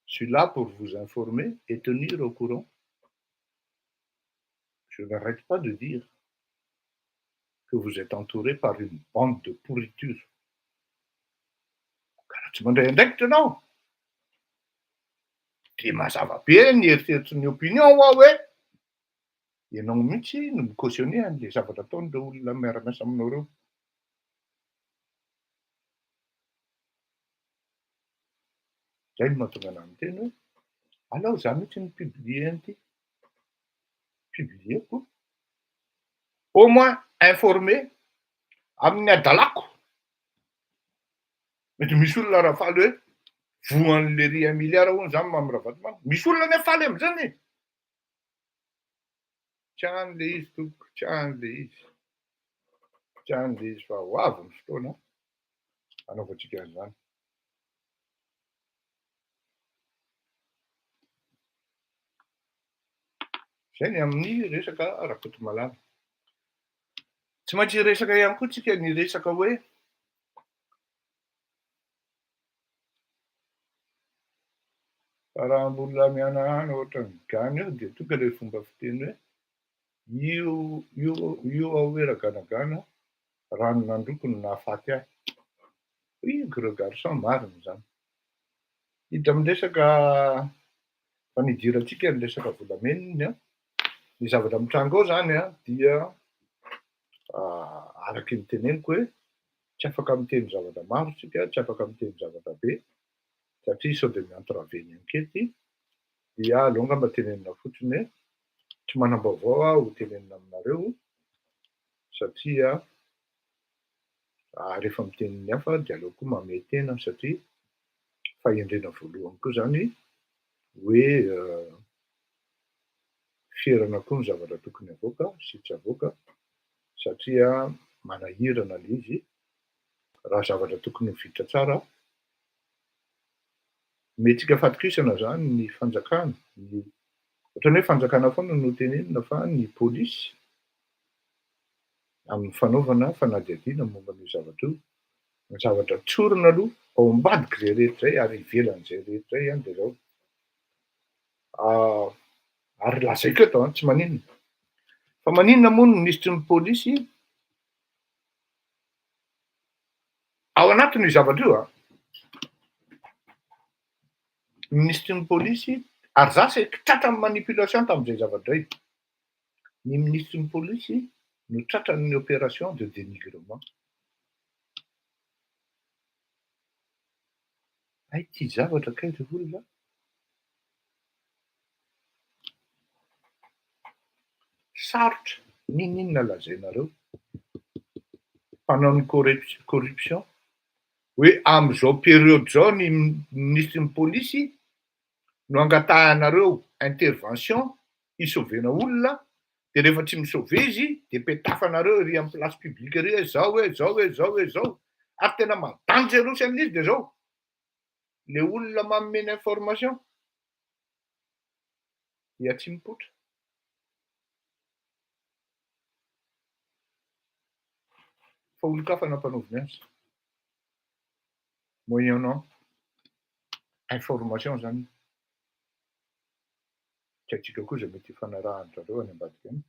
Je suis là pour vous informer et tenir au courant. Je n'arrête pas de dire que vous êtes entouré par une bande de pourriture. Karaha tsy mandray andraikitra anao. De mazava be ny eritreritry ny opinion hoa hoe ianao mihitsy no micautionné an'le zavatra ataon'ireo olona miara-miasa aminao reo. Zay no mahatonga anahy miteny hoe alao za mihitsy ny publier an'ity. Publieko. Au moins informer amin'ny adalako. Mety misy olona raha faly hoe voan'le 1 milliard hono zany mamiraavatomana. Misy olona nefa faly am'zany e. Tsy an'le izy tompoko, tsy an'le izy. Tsy an'le izy fa ho avy ny fotoana anaovantsika an'izany. Zay ny amin'ny resaka ara-poto-malala. Tsy maintsy resaka ihany koa tsika ny resaka hoe Fa raha mbola mianahana ohatran'ny gany eo dia tonga le fomba fiteny hoe io aho hoe raganagana rano nandroko no nahafaty ahy. Oui, gros garçon, marina zany. Hiditra am'resaka fanidirantsika ny resaka volamena iny a. Ny zavatra mitranga ao zany a dia araky ny teneniko hoe tsy afaka miteny zavatra maro tsika, tsy afaka miteny zavatra be satria sao de miantoraveny ankety dia alonga mba tenenina fotsiny hoe tsy manam-baovao aho ho tenenina aminareo satria rehefa miteny ny hafa dia aleoko koa manome tena satria fahendrena voalohany koa zany hoe ferana koa ny zavatra tokony avoaka sy tsy avoaka satria manahirana le izy raha zavatra tokony ho vita tsara. Mentsika fatokisana zany ny fanjakana, ohatrany hoe fanjakana foana no tenenina fa ny pôlisy amin'ny fanaovana fanadihadiana momba ny zavatra io, ny zavatra tsorina aloha ao ambadiky zay rehetra zay ary ivelan'izay rehetra zay de zao. Ary lazaiko eto tsy maninona. Fa maninona moa no ministry ny pôlisy ao anatiny io zavatra io ministry ny pôlisy ary za saika tratran'ny manipulation tamin'izay zavatra zay. Ny ministry ny pôlisy no tratran'ny opération de dénigrement. Ay ity zavatra kay ry olona. Sarotra ninona lazainareo mpanao ny corruption hoe am'izao période zao ny ministry ny pôlisy no angatahanareo intervention hisovena olona de rehefa tsy misove izy de petafanareo ery amin'ny place publique ery hoe zao hoe zao hoe zao hoe zao ary tena madanjerosy amin'izy de zao le olona manome information dia tsy mipotra. Fa olon-kafa nampanaoviny azy moyennant information zany. Tsy haitsika koa zay mety hifanarahan'zareo any ambadika any.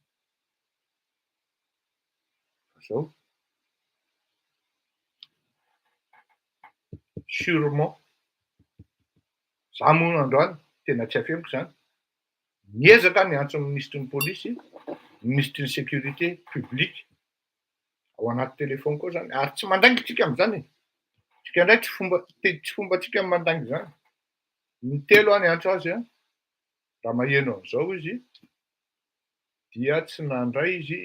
Zao sûrement za moa androany tena tsy afeniko zany miezaka miantso ny ministry ny pôlisy, ministry ny sécurité publique ao anaty téléphone koa zany ary tsy mandaingy tsika am'zany tsika ndray tsy fombatsika mandaingy zany. Ny telo any antso azy raha maheno an'izao izy dia tsy nandray izy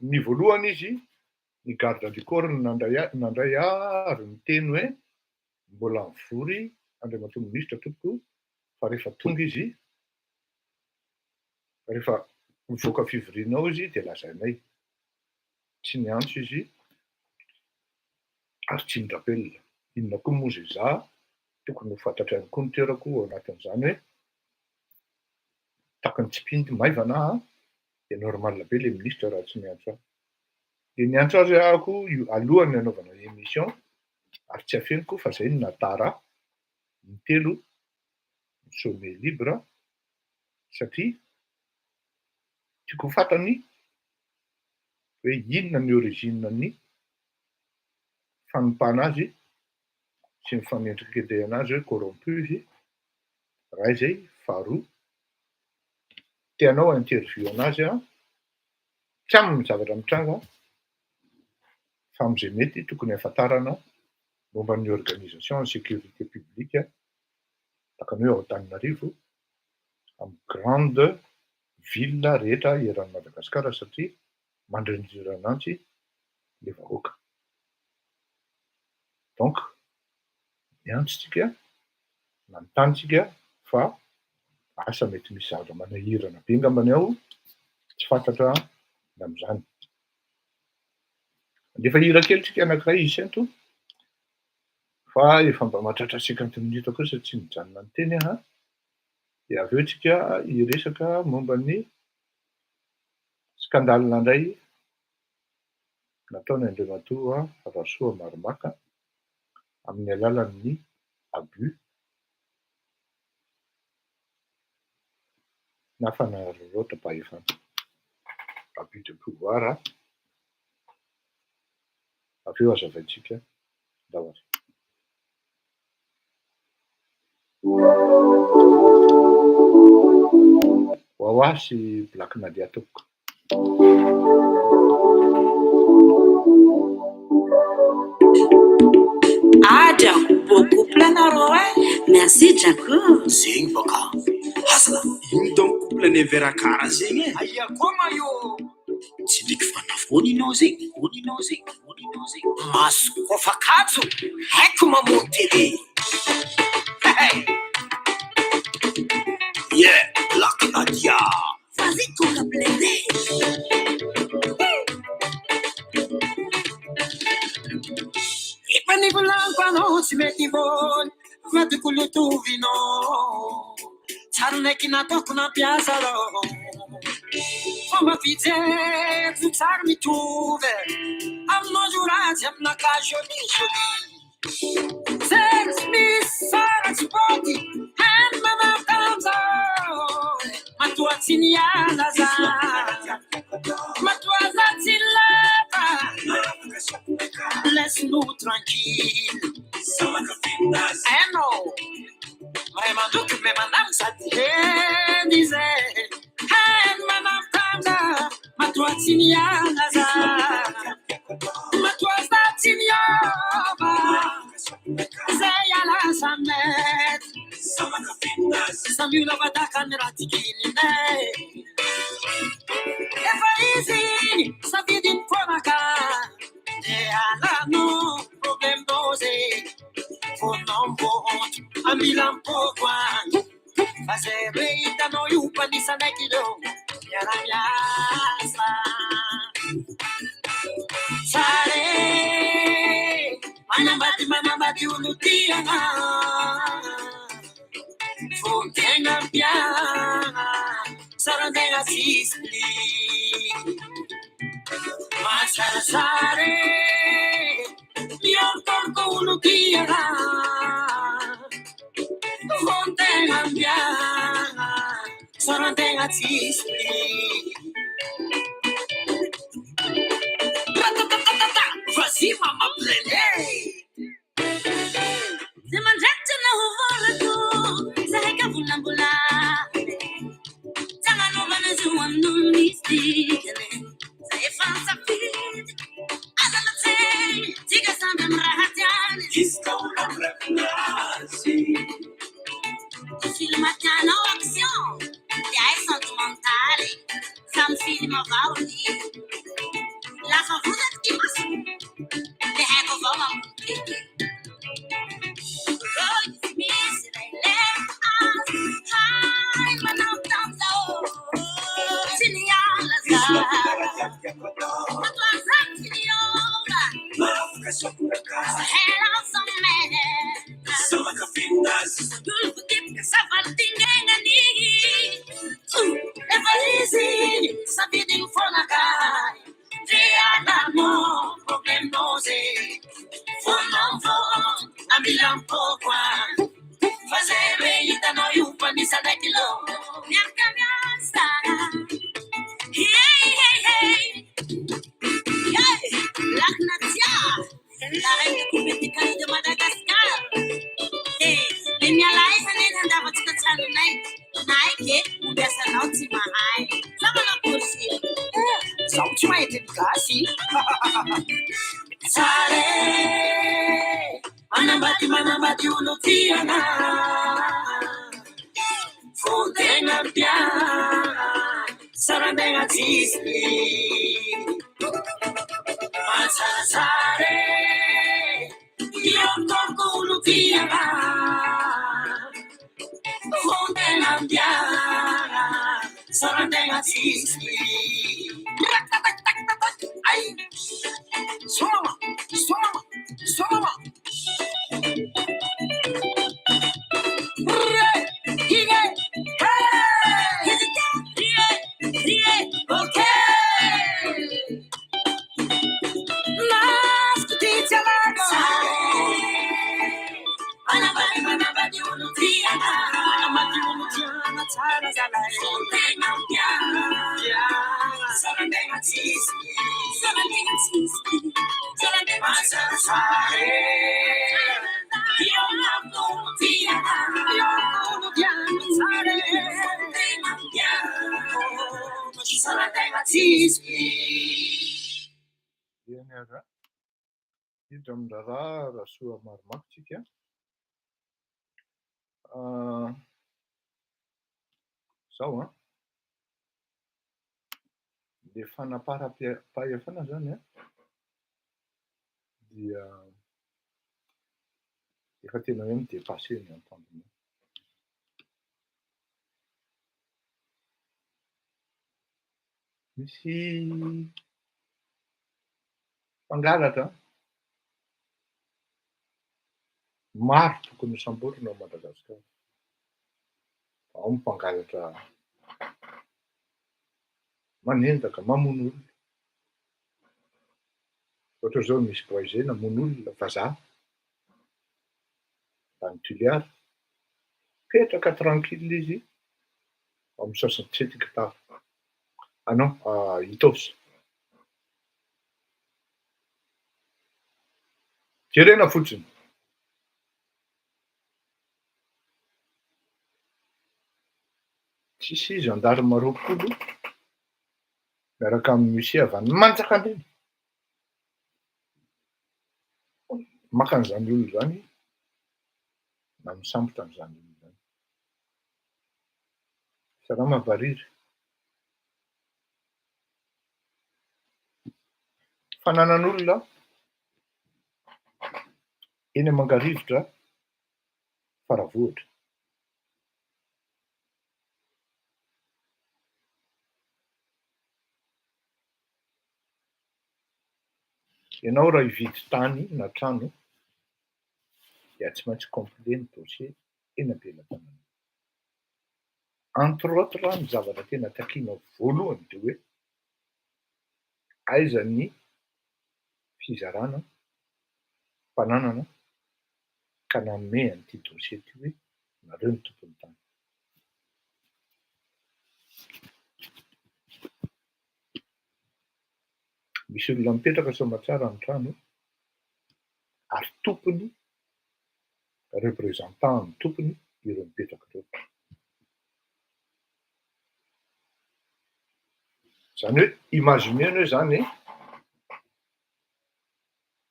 ny voalohany izy ny garde du corps nandray ary niteny hoe mbola mivory andriamatoa ministra tompoko fa rehefa tonga izy rehefa mivoaka fivoriana ao izy de lazainay. Tsy niantso izy ary tsy mindrapelina. Inona koa moa zay za tokony ho fantatra ihany koa ny toerako ao anatin'izany hoe takony tsy mpindy maivana aho de normal be le ministra raha tsy miantso ahy. De niantso azy ahako alohan'ny anaovana émission ary tsy afeniko fa zay no natara ny telo sommet libre satria tiako ho fantany hoe inona ny origine ny fanompoana azy sy ny fanendriketehana azy hoe corrompu izy. Raha izay faharoa tianao interview anazy tsy amin'ny zavatra mitranga fa am'izay mety tokony hafantarana momba ny organisation ny sécurité publique takany hoe ao Antananarivo amin'ny grande ville rehetra eran'ny Madagasikara satria mandrindra ananjy le vahoaka. Donc miantso tsika manontany tsika fa asa mety misy zavatra manahirana be ngambany ao tsy fantatra am'zany. Andefa hira kely tsika anankiray isento fa efa mba mahatratra 50 minutes kosa tsy mijanona ny teny de avy eo tsika hiresaka momba ny skandale nandray nataony andriamatoa Rasoamaromaka amin'ny alalan'ny abus Nafana loatra pahefa abus de pouvoir. Avy eo azavaintsika ndahoary. Hoahoasy Black Nadia Toko. Adrian, beau couple anareo merci Jacob. Zegny baka. Asa ino donc couple ne vera kara zegny e? Aia koma io. Tsy ndraiky fanafony ianao zegny. Maso kofa kajo. Haiko mamono télé. Yeah, Black Nadia. Vas-y, tourne blindé. Ipanivulankwano simetivon matukulutovino tsaruneki natoko nampiasa ro fomba fijery tsary mitovy aminao joratsy aminaka joli zery misy saratsy boty hany manatazao matoa tsy niala za matoa za tsy lata laisse-nous tranquille. Eh non, vraiment donc mais madame ça disait, hey madame Tanda, ma toi tinia naza, ma toi sta tinia ba, zaya la samet, samula bataka neratikini ne. If I easy, sa vidin fonaka. No problem dose for non-vote a Milan Pogwan Fazere Itano Yupanisa Nekido Yarayasa Sare Manabati Unutiana Fontenga Piana Sarandega Sisli Masarasare Io porco uno tira Fontenga Piana Sarandega Sisli Voici mamma plene Se mangiate una uvora tu Sai che vulambula Tama no vane su annu misticane Sai fanza fit Adana te Tiga sambe mrahatiane Kiska una prevenasi Film matana o action E ai sentimentali Sam film avali La favuta di masso Le heko vama Manabati uno tiana Fontenga Piana Sarandega Sisli Masarasare Io porco uno tiana Fontenga Piana Sarandega Sisli Ay Soma Iany ara hiditra amin'ny raha soa marimakitsika zao le fanapara-pahefana zany dia efa tena hoe midepase ny antambony. Misy mpangalatra maro tokony samborina ao Madagasikara. Ao ny mpangalatra manendaka mamono olona. Ohatra zao misy boaizé namono olona vazaha any Toliara. Petraka tranquille izy amin'ny 67 hectares. Non, Itosa. Jerena fotsiny. Tsisy gendarme roapolo miaraka amin'ny huissier avy any Manjakandriana. Maka an'izany olona zany na misambotra an'izany olona zany. Salama Bariry. Fananan'olona eny Mangarivotra Faravohitra. Ianao raha hividy tany na trano dia tsy maintsy complet ny dossier eny am-pelatanana. Entre autres ny zavatra tena takiana voalohany dia hoe aiza ny fizarana, mpananana ka nanome an'ity dossier ity hoe nareo ny tompon'ny tany. Misy olona mipetraka Soamatsara ny trano ary tompony representant ny tompony ireo mipetraka ireo. Zany hoe imaginena hoe zany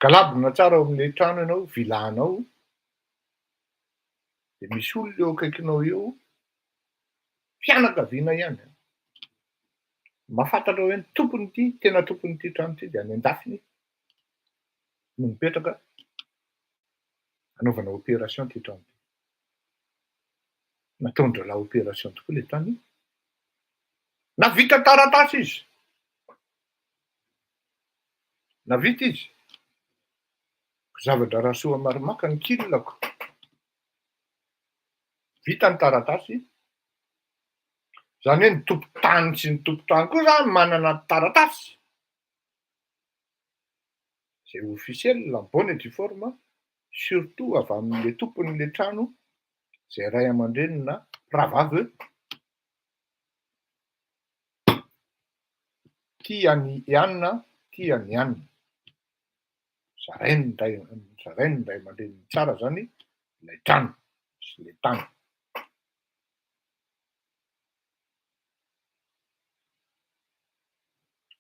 galabona tsara ao amin'ilay trano ianao, vilanao, dia misy olona eo akaikinao eo fianakaviana ihany. Mahafantatra hoe ny tompony ity, tena tompony ity trano ity dia any an-dafiny no mipetraka anaovana opération ity trano ity. Nataon-dralahy opération tokoa ilay tany. Navita taratasy izy. Navita izy. Zavatra raha soa marimaka ny kilako. Vita ny taratasy. Zany hoe ny tompon-tany sy ny tompon-trano koa zany manana taratasy. C'est officiel, la bonne et due forme, surtout avy amin'ilay tompon'ilay trano, izay ray aman-dreny na ravavy hoe tia ny Ianina, tia ny Ianina. Zarainy ny ray aman-dreny tsara zany ilay trano sy ilay tany.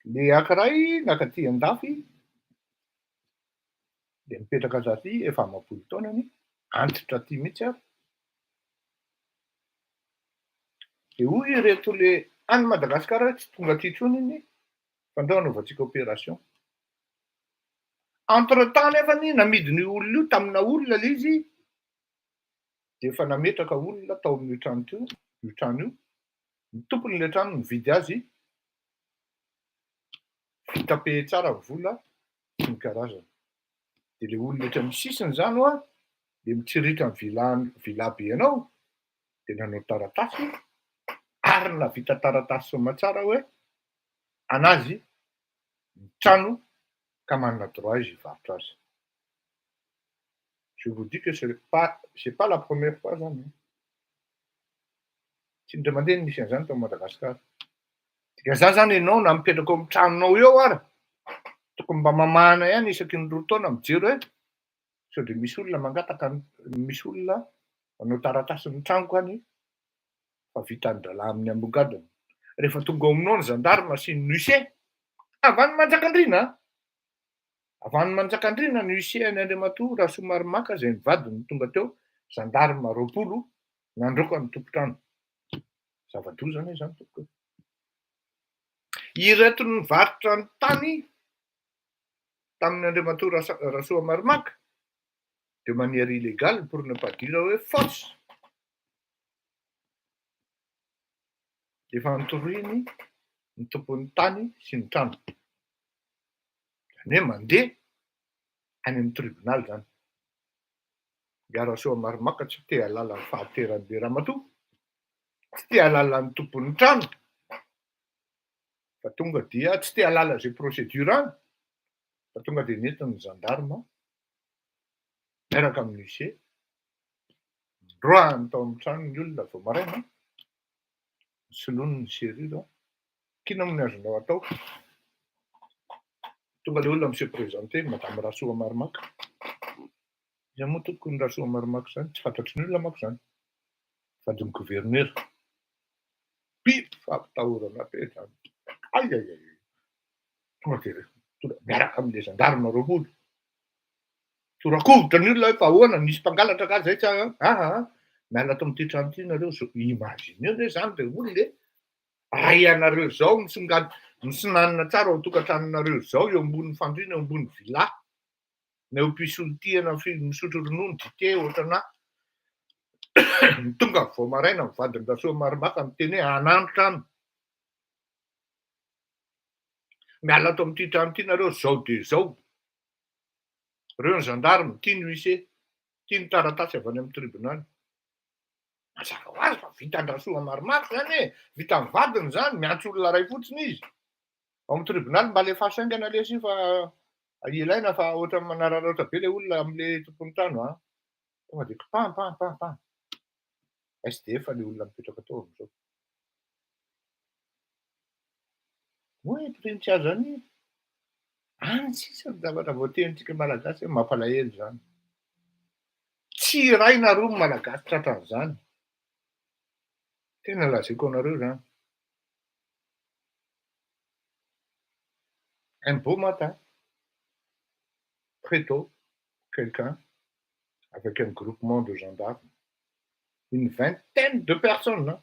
Le ankiray nakaty an-dafy dia mipetraka aty efa amam-polo taonany, antitra aty mihitsy ary. Dia hoy ireto le any Madagasikara tsy tonga aty intsony iny fa andao hanaovantsika opération. Entre-temps nefany namidiny io olona io tamina olona le izy dia efa nametraka olona tao amin'io trano io. Ny tompon'ilay trano mividy azy vitape tsara ny vola sy ny karazany. Dia ilay olona etra amin'ny sisiny zany dia mitsiritra ny vila be anao dia nanao taratasy ary navita taratasy Soamatsara hoe anazy ny trano ka manana droit izy hivarotra azy. Je vous dis que c'est pas la première fois zany. Tsy indray mandeha nisy an'izany tao Madagasikara. Ty Dia za zany ianao na mipetraka ao amin'ny tranonao eo ary tokony mba mamahana ihany isaky ny 2 taona mijery hoe sao de misy olona mangataka misy olona manao taratasy ny tranoko any fa vitany dala amin'ny ambogadiny. Rehefa tonga ao aminao ny gendarme sy ny huissier, avy any Manjakandriana avy any Manjakandriana ny huissier any Andriamatoa raha somary maka zay nivadiny tonga teo gendarme 20 nandroaka ny tompotrano. Zava-doza anie zany tompoko. Ireto ny varotra ny tany tamin'ny Andriamatoa Rasoamaromaka de manière illégale pour ne pas dire hoe fausse. Efa nitoriny ny tompon'ny tany sy ny trano. Zany hoe mandeha any amin'ny tribunal zany. Dia Rasoamaromaka tsy te halala ny fahateran'le Ramatoa, tsy te halala ny tompon'ny trano, fa tonga dia tsy te halala zay procédure any, fa tonga dia nentin'ny gendarme miaraka amin'ny huissier droahany tao amin'ny trano ny olona vao maraina, soloiny ny serure. Kina moa ny azonao atao? Tonga le olona monsieur présenté madame Rasoamaromaka. Iza moa tokony Rasoamaromaka zany? Tsy fantatry ny olona manko zany. Fadiny gouverneur. Pip fampitahorana be zany. Ay. Tonga dia miaraka amin'le gendarme 20. Torakovitra ny olona hoe fa ahoana nisy mpangalatra ka zay tsara. Miala ato amin'ity trano ity nareo zao. Imagineo le zany le olona ray anareo zao misinanina tsara ao tokantranonareo zao eo ambony fandriana eo ambony villa. Na eo mpisolotiana misotro ronono dité ohatrana. Tonga vao maraina mivadiny Rasoamaromaka miteny hoe anano trano. Miala ato amin'ity trano ity nareo zao de zao. Reo ny gendarme, tia ny huissier, tia ny taratasy avy any amin'ny tribunal. Mazava ho azy fa vitan'ny Rasoamaromaka zany e, vita ny vadiny zany, miantso olona ray fotsiny izy. Ao amin'ny tribunal mba le fahasaingana le si fa ilaina fa ohatra manararaotra be le olona amin'le tompon'ny trano. Tonga dia pam. SDF le olona mipetraka tao amin'izao. Hoe printsy azy zany any sisa ny zavatra voatenintsika malagasy mampalahelo zany. Tsy iray na roa malagasy tratran'izany. Tena lazaiko anareo zany. Un beau matin, très tôt, quelqu'un avec un groupement de gendarmes, une vingtaine de personnes,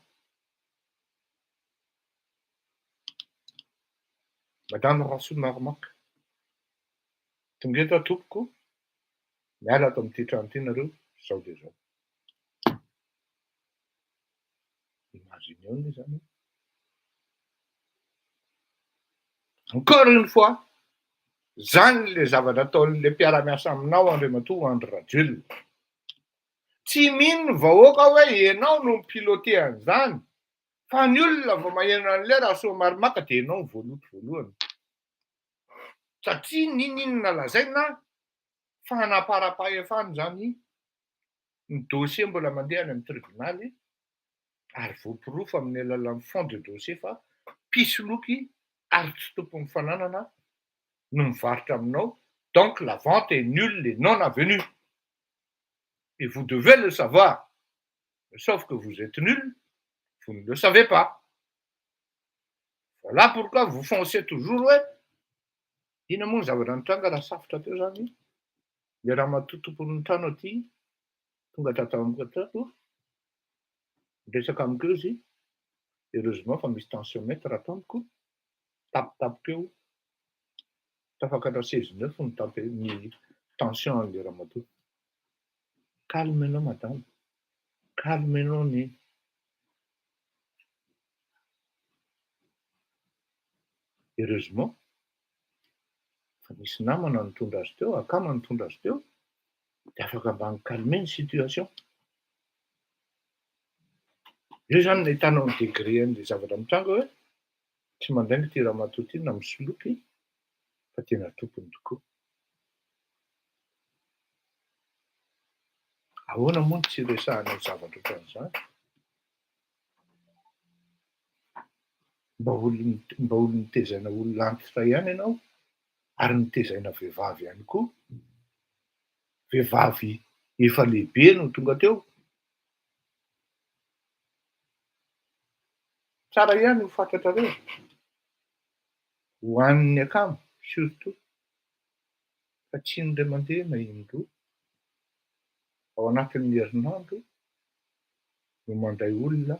Madame Rasoamaromaka, tonga eto tompoko, miala ato amin'ity trano ity nareo, zao de zao. Imagineo ny zany. Encore une fois, zany le zavatra ataon'le mpiara-miasa aminao Andriamatoa Andry Rajoelina. Tsy mino ny vahoaka hoe ianao no piloté an'izany, fa ny olona vao maheno an'le Rasoamaromaka dia ianao ny voaloto voalohany. Satria ninona lazaina fa hanaparapahefany zany ny dossier mbola mandeha any amin'ny tribunaly ary voapirofo amin'ny alalan'ny fond de dossier fa pisoloky ary tsy tompon'ny fananana no mivarotra aminao. Donc la vente est nulle et non avenue. Et vous devez le savoir. Sauf que vous êtes nul, vous ne le savez pas. Voilà pourquoi vous foncez toujours, ouais. Ina moa ny zavatra nitranga raha safotra teo zany. Le Ramatoa tompon'ny trano aty tonga tato amiko tato. Resaka amiko izy. Heureusement fa misy tensiomètre atamiko. Tapitapika eo. Tafakatra 16,9 ny tapé ny tension an'le Ramatoa. Calmenao madame. Calmenao ny. Heureusement fa misy namana nitondra azy teo, akama nitondra azy teo, dia afaka mba nikalme ny situation. Io zany no hitanao ny degré an'le zavatra mitranga hoe tsy mandainga ty Ramatoa ty na misoloky fa tena tompony tokoa. Ahoana moa tsy resahana zavatra ohatran'izany? mba olo nitezaina olona antitra ihany ianao ary nitezaina vehivavy ihany koa. Vehivavy efa lehibe no tonga teo. Tsara ihany ho fantatrareo. Ho an'ny akamo surtout fa tsy indray mandeha na indroa ao anatin'ny herinandro no mandray olona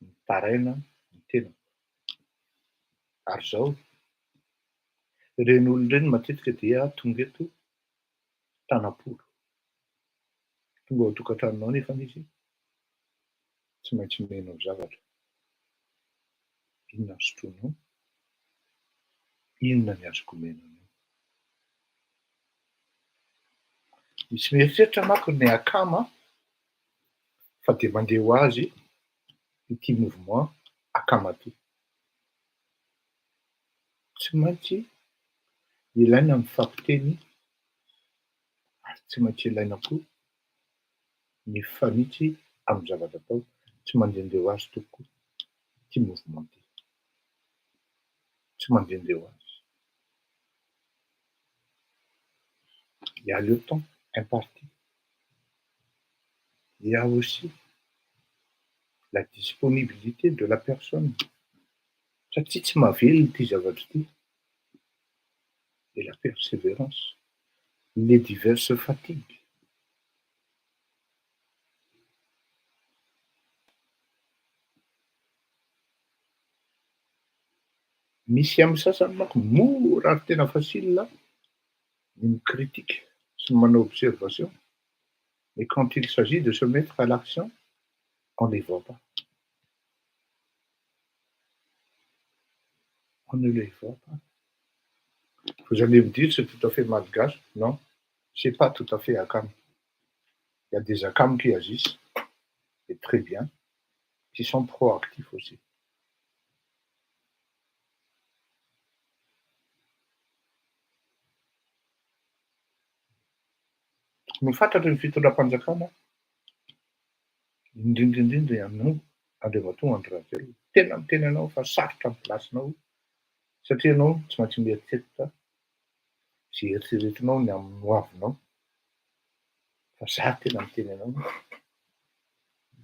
mitaraina ny tenako. Ary zao ireny olona ireny matetika dia tonga eto Tanapolo. Tonga ao tokantranonao nefa izy tsy maintsy menao zavatra. Inona sotroinao? Inona ny azoko menao? Misy mieritreritra manko ny akama fa dia mandeha ho azy ity mouvement akama ty. Tsy maintsy ilaina mifampiteny ary tsy maintsy ilaina koa ny fanitsy amin'ny zavatra atao. Tsy mandehandeha ho azy tokoa ity mouvement ty. Tsy mandehandeha ho azy. Il y a le temps imparti. Il y a aussi la disponibilité de la personne. Satria tsy mahavelona ity zavatra ity. Et la persévérance. Les diverses fatigues. Misy amin'ny sasany manko mora ary tena facile ny micritique sy ny manao observation. Mais quand il s'agit de se mettre à l'action, on ne les voit pas. On ne les voit pas. Vous allez me dire, c'est tout à fait malgache. Non, c'est pas tout à fait akam. Il y a des akam qui agissent, et très bien, qui sont proactifs aussi. Mifantatra ny fitondram-panjakana indrindraindrindra aminao Andriamatoa Andry Rajoelina. Tena miteny anao fa sarotra ny plasinao satria anao tsy maintsy mieritreritra zay eritreretinao ny amin'ny hoavinao. Fa za tena miteny anao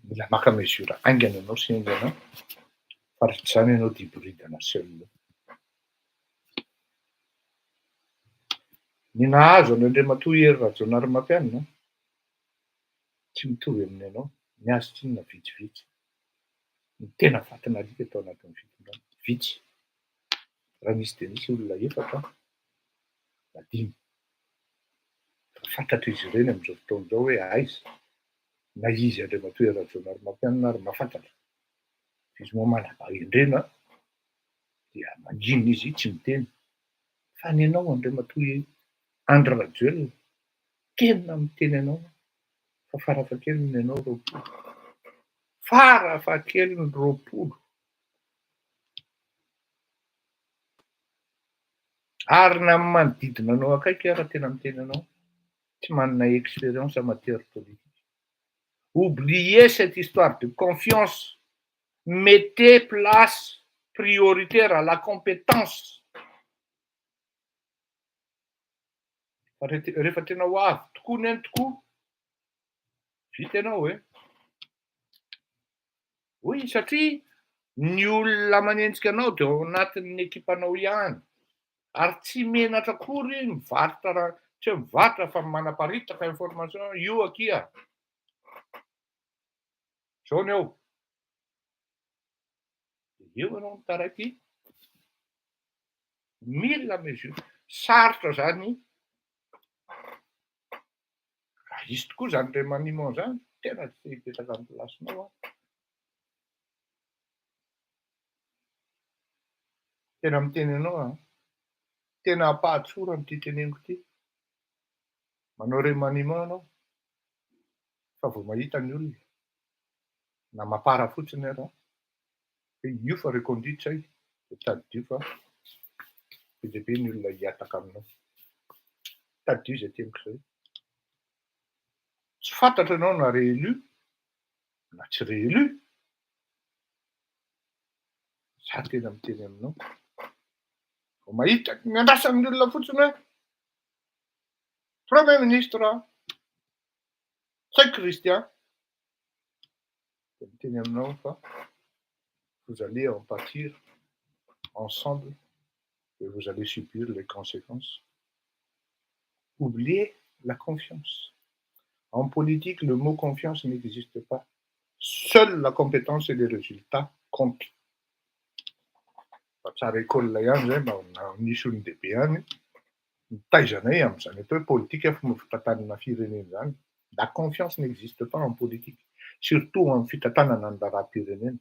mila maka mesura aingana ianao sy aingana fa raha tsy zany ianao dia hiboridana seul. Ny nahazo an'Andriamatoa Hery Rajaonarimampianina tsy mitovy amin'ny anao. Ny azy tsy inona vitsivitsy. Ny tena vatana alika tao anatin'ny fitondrana. Vitsy. Raha misy dia misy olona efatra na 5. Fantatra izy ireny amin'izao fotoana izao hoe aiza na izy Andriamatoa Hery Rajaonarimampianina ary mahafantatra. Izy moa manam-pahendrena dia mangina izy tsy miteny. Fa ny anao Andriamatoa Andry Rajoelina tena miteny anao fa farafahakeliny ianao 20. Farafahakeliny 20. Ary na amin'ny manodidina anao akaiky raha tena miteny anao tsy manana expérience en matière politique. Oubliez cette histoire de confiance. Mettez place prioritaire à la compétence. Rehefa tena ho avy tokoa ny any tokoa, vita ianao e. Oui, satria ny olona manenjika anao dia ao anatin'ny ekipanao ihany. Ary tsy menatra akory mivarotra raha tsy hoe mivarotra fa manaparitaka information io akia. Zao ny ao. Eo ianao mitaraiky mila mesure. Sarotra zany. Raha izy tokoa zany ray maniman zany tena tsy hipetraka amin'ny plasinao. Tena miteny anao tena ampahatsora n'ity teneniko ity. Manao ray maniman anao fa vao mahita ny olona na mapara fotsiny ara io fa reconduite zay dia tadidio fa be dia be ny olona hiataka aminao. Tadidio zay teniko zay. Tsy fantatra ianao na réélu na tsy réélu. Za tena miteny aminao. Vao mahita miandrasan'ny olona fotsiny hoe Premier ministre saint Christian. De miteny aminao fa vous allez en pâtir ensemble et vous allez subir les conséquences. Oubliez la confiance. En politique, le mot confiance n'existe pas. Seule la compétence et les résultats comptent. Tsara école ihany zay mba nisy olon-dehibe ihany nitaizanay amin'izany atao hoe politique fomba fitantanana firenena zany. La confiance n'existe pas en politique, surtout en fitantanana ny raharaham-pirenena.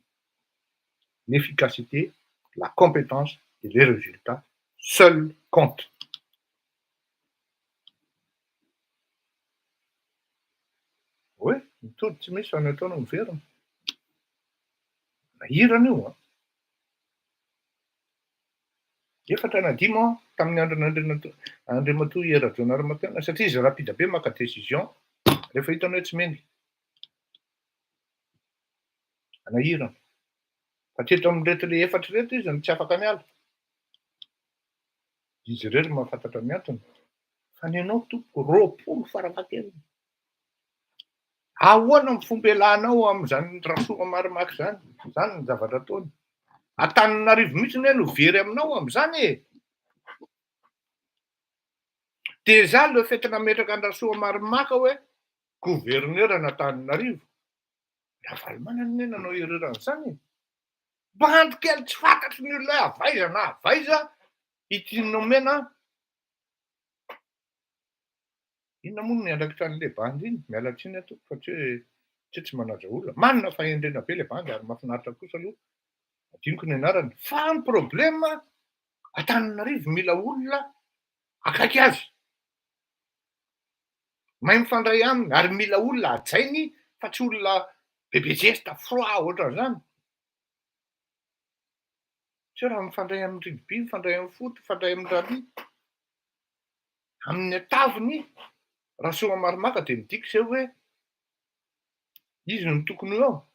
L'efficacité, la compétence et les résultats seuls comptent. Oui, mitody tsy misy fanataona miverina. Nahirana io efatra na dimy tamin'ny andriamatoa Rajaonarimampianina satria izy rapide be maka décision rehefa hitanao hoe tsy meny. Nahirana. Fa teto amin'reto le efatra reto izy tsy afaka miala. Izy irery mahafantatra ny antony. Fa ny anao tompoko roapolo fara-fahakeliny. Ahoana ny fomba ialanao amin'izany rasoa marimaky zany? Zany ny zavatra ataony. Antananarivo mihitsy no very aminao amin'izany e. Déjà le fait nametraka ny rasoa marimaka hoe gouverneur an'Antananarivo. Ravalomanana ny nanao ereran'izany. Bandy kely tsy fantatry ny olona avaiza na avaiza ity nomena. Inona moa no niandraikitra an'ilay bandy iny? Miala tsiny ato fa tsy manaja olona. Manana fahendrena be ilay bandy ary mahafinaritra kosa aloha. Adinoko ny anarany. Fa ny problème Antananarivo mila olona akaiky azy. Mahay mifandray aminy ary mila olona ajainy fa tsy olona bebe geste froid ohatran'izany. Tsy raha mifandray amin'ny rugby, mifandray amin'ny foot, mifandray amin'ny rugby. Amin'ny ataviny rasoa marimaka dia midika izay hoe izy no tokony eo.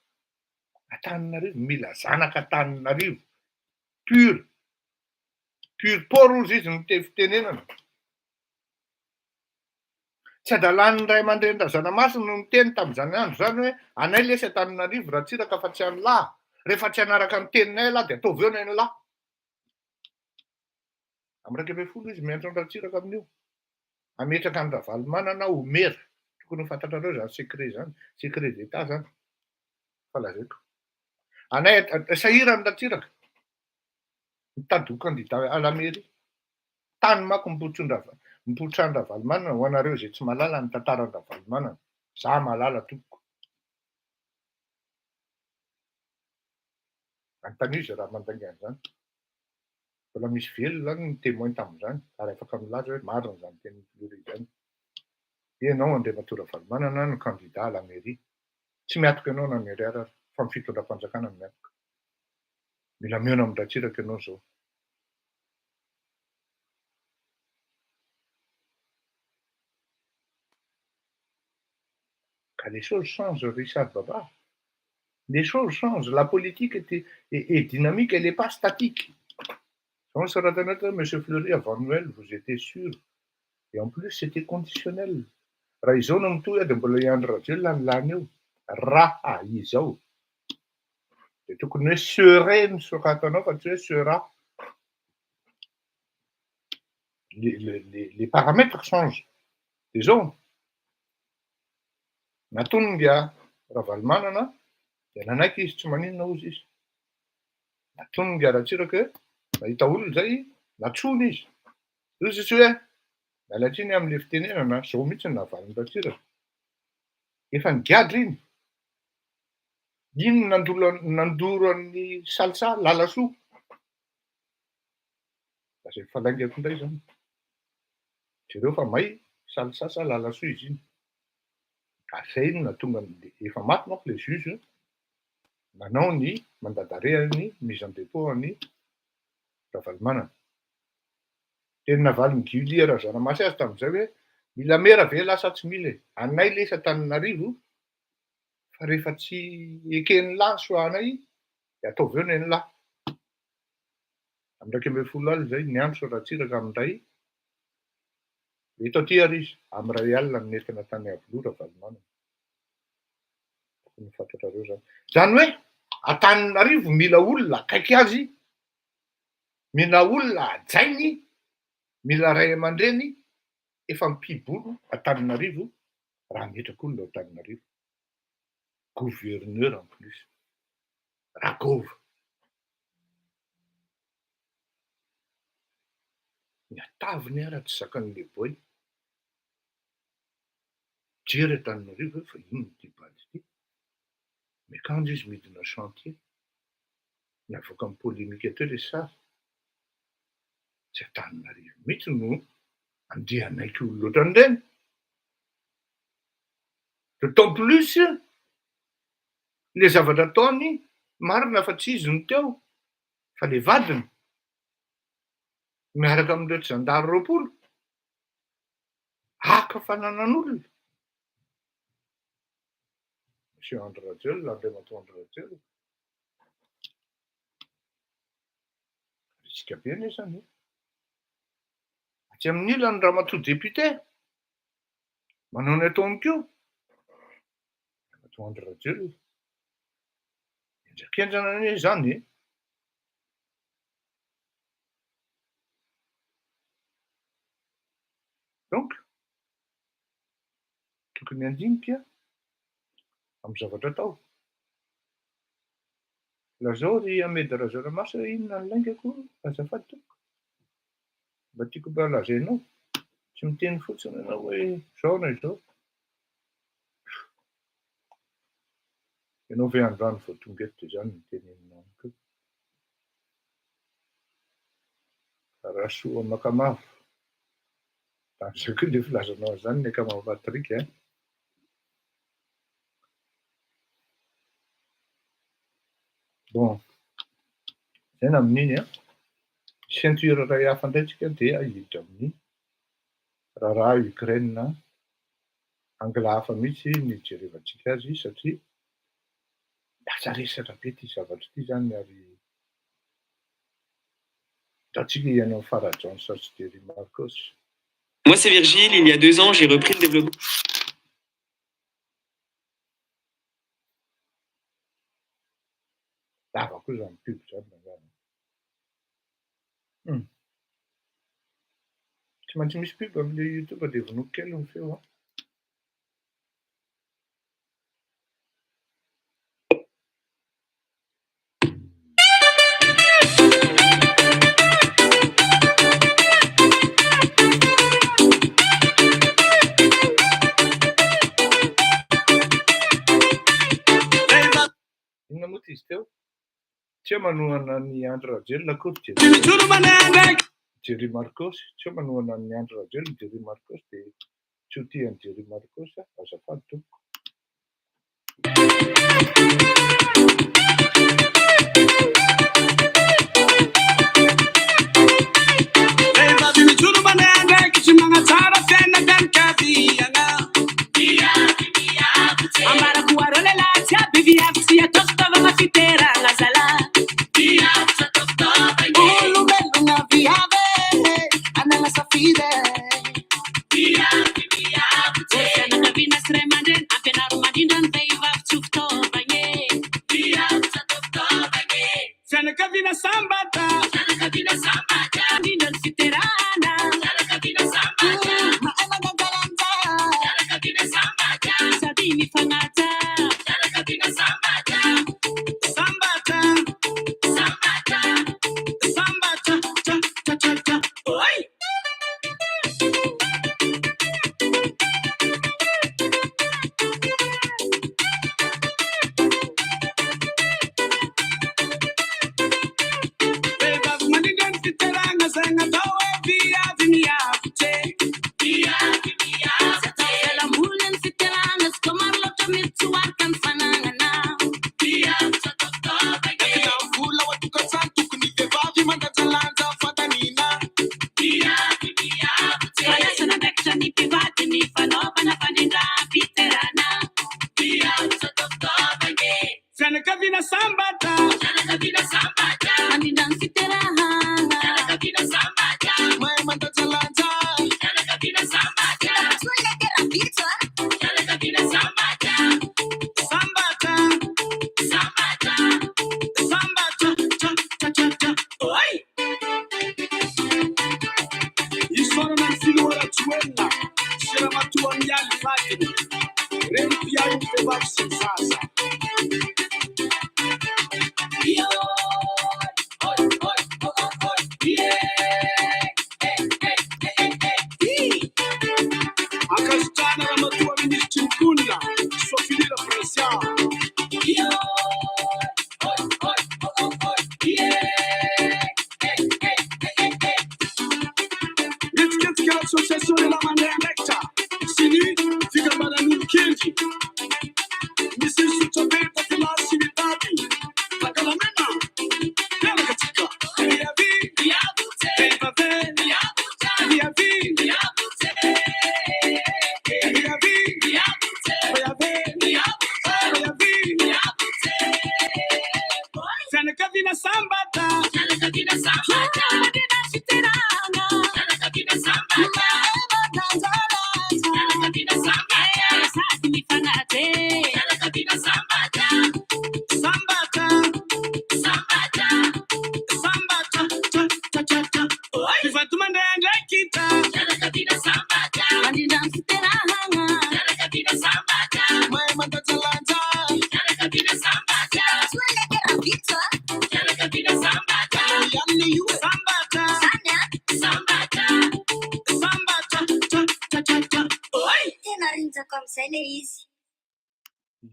Antananarivo mila zanaka Antananarivo. Pur porozy izy no fitenenana. Tsy adalan'ny ray aman-dreny Razanamasina no miteny tamin'izany andro zany hoe anay lesy Antananarivo raha tsiraka fa tsy any lahy. Rehefa tsy hanaraka ny teninay lahy dia ataovy eo ny lahy. Amin'ny 20 izy miantso ny ratsiraka amin'io. Ametraka ny Ravalomanana Omera. Tokony ho fantatrareo zany secret zany. Secret d'État zany. Falazaiko. Anay sahirany ratsiraka. Mitady ho candidat à la mairie. Tany mako mipotra ny Ravalomanana ho anareo izay tsy malala ny tantaran'ny Ravalomanana. Za malala tompoko. Anontaniana izy raha mandaingana zany. Mbola misy velo zany ny témoin tamin'izany ary afaka milaza hoe marina zany teny Fleury zany. Ianao andriamatoa Ravalomanana no candidat à la mairie. Tsy miatoka ianao na mairie arara fa ny fitondram-panjakana no miatoka. Mila mihaona amin'ny ratsiraka ianao zao. Car les choses changent, Richard Baba. Les choses changent. La politique est dynamique, elle n'est pas statique. On se rappelle, M. Fleury, avant Noël, vous étiez sûr. Et en plus, c'était conditionnel. Raha izao no mitohy dia mbola hiandry rajela ny lany eo. Raha izao. Dia tokony hoe serait no soratanao fa tsy hoe sera. Les paramètres changent. Dia zao. Natonga Ravalomanana dia nanaiky izy tsy maninona ozy izy. Natonga ratsiraka hoe nahita olona zay natsony izy. Izy tsy hoe miala tsiny amin'ilay fitenenana zao mihitsy nahavaliny ratsiraka. Efa nigadra iny. Iny nandoro an'ny salsa lalasoa. Da zay falaingako indray zany. Jereo fa may salsa sa lalasoa izy iny. Ka zay no natonga efa maty manko ilay juge. Nanao ny mandadareany mise en dépôt ny Ravalomanana. Teny navaliny Gulli Razanamasiazy tamin'izay hoe mila mera ve lasa tsy mila e. Anay lesy Antananarivo fa rehefa tsy eken'ny lahy soanay dia ataovy eo ny lahy. Am'ndraiky amby folo aly zay ny andro soratsiraka amindray. Eto aty ary izy amy ray alina ny entina tany Avolora Valomanana. Tokony fantatrareo zany. Zany hoe Antananarivo mila olona akaiky azy, mila olona ajainy, mila ray aman-dreny efa mipibolo Antananarivo raha metraka olona ao Antananarivo. Gouverneur en plus. Rakova. Ny ataviny ara tsy zakan'ny Leboy. Jery Antananarivo fa ino ty bady ty. Miakanjo izy midina chantier. Miavoaka amin'ny polémique teo le sary. Tsy Antananarivo mihitsy no andehanaiky olona ohatran'ireny. D'autant plus le zavatra ataony marina fa tsy izy no teo fa le vadiny miaraka amin'ireo tsy zandary 20 haka fananan'olona. Monsieur André Rajoelina, Andriamatoa André Rajoelina. Risika be anie zany. Aty amin'ny ilany ramatoa député manao ny ataony koa. Andriamatoa André Rajoelina. Enjakenjana anie zany. Donc tokony andinika amin'ny zavatra atao. Lazao ry Ahmed Rajaonamasina inona ny laingako azafady tompoko. Mba tiako mba lazainao. Tsy miteny fotsiny ianao hoe zao na izao. Ianao ve androany vao tonga eto dia zany miteny aminao koa. Raha soa makamavo. Tanjaka koa le filazanao zany ny akamavo Patrick. Bon, zay na amin'iny ceinture ray hafa indraitsika dia hiditra amin'ny raharaha Ukraine angla hafa mihitsy nijerevantsika azy satria lasa resaka be ty zavatra ty zany ary hitantsika ianao Farah Johnson sy Thierry Marcos. Moi, c'est Virgile. Il y a 2 ans, j'ai repris le développement. Lava koa zany pub zany mazava. Tsy maintsy misy pub am'le YouTube dia vonoiko kely ny feo. Inona moa ty izy teo? Tsy eo manohana ny André Rajoelina akory Thierry Marcos. Tsy eo manohana ny André Rajoelina Thierry Marcos dia tsy ho tian'ny Thierry Marcos azafady tompoko.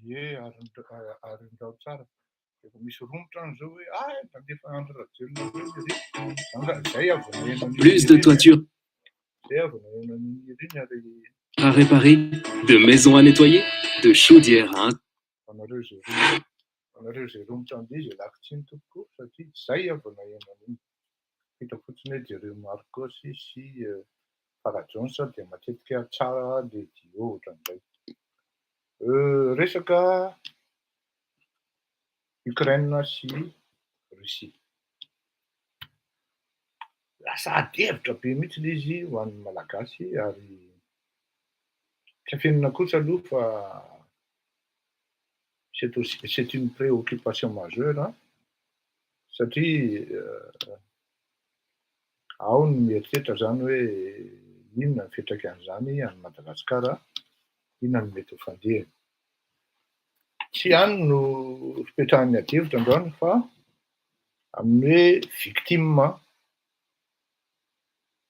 Ie, arindao tsara. Efa misy romotra an'izao hoe mandefa andro rajelona zay avy Plus de toiture zay avy nahenan'iny riny ary à réparer, de maisons à nettoyer, de chaudières à anareo zay romotra an'izay zay lakitsiny tokoa satria zay avy nahenan'iny. Hita fotsiny hoe jereo Marcos sy Farah Jones dia matetika tsara le dio ohatran'izay. Resaka Ukraine sy Russie. Lasa adihevitra be mihitsy ilay izy ho an'ny malagasy ary tafenina kosa aloha fa c'est une préoccupation majeure satria ao ny mieritreritra zany hoe inona ny fiantraikan'izany any Madagasikara, inona no mety ho fandehany. Tsy ihany no fipetrahan'ny adihevitra androany fa amin'ny hoe victime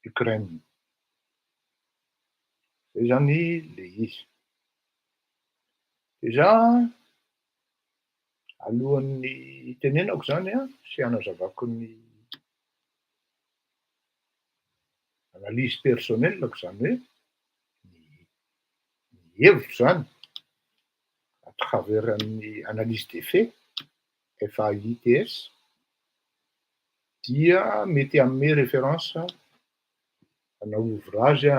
Ukraine. Zay zany le izy. Deja alohan'ny tenenako zany sy hanazavako ny analyse personnelle-ko zany hoe ny hevitro zany à travers ny analyse des faits FAITS dia mety hanome référence ana ouvrage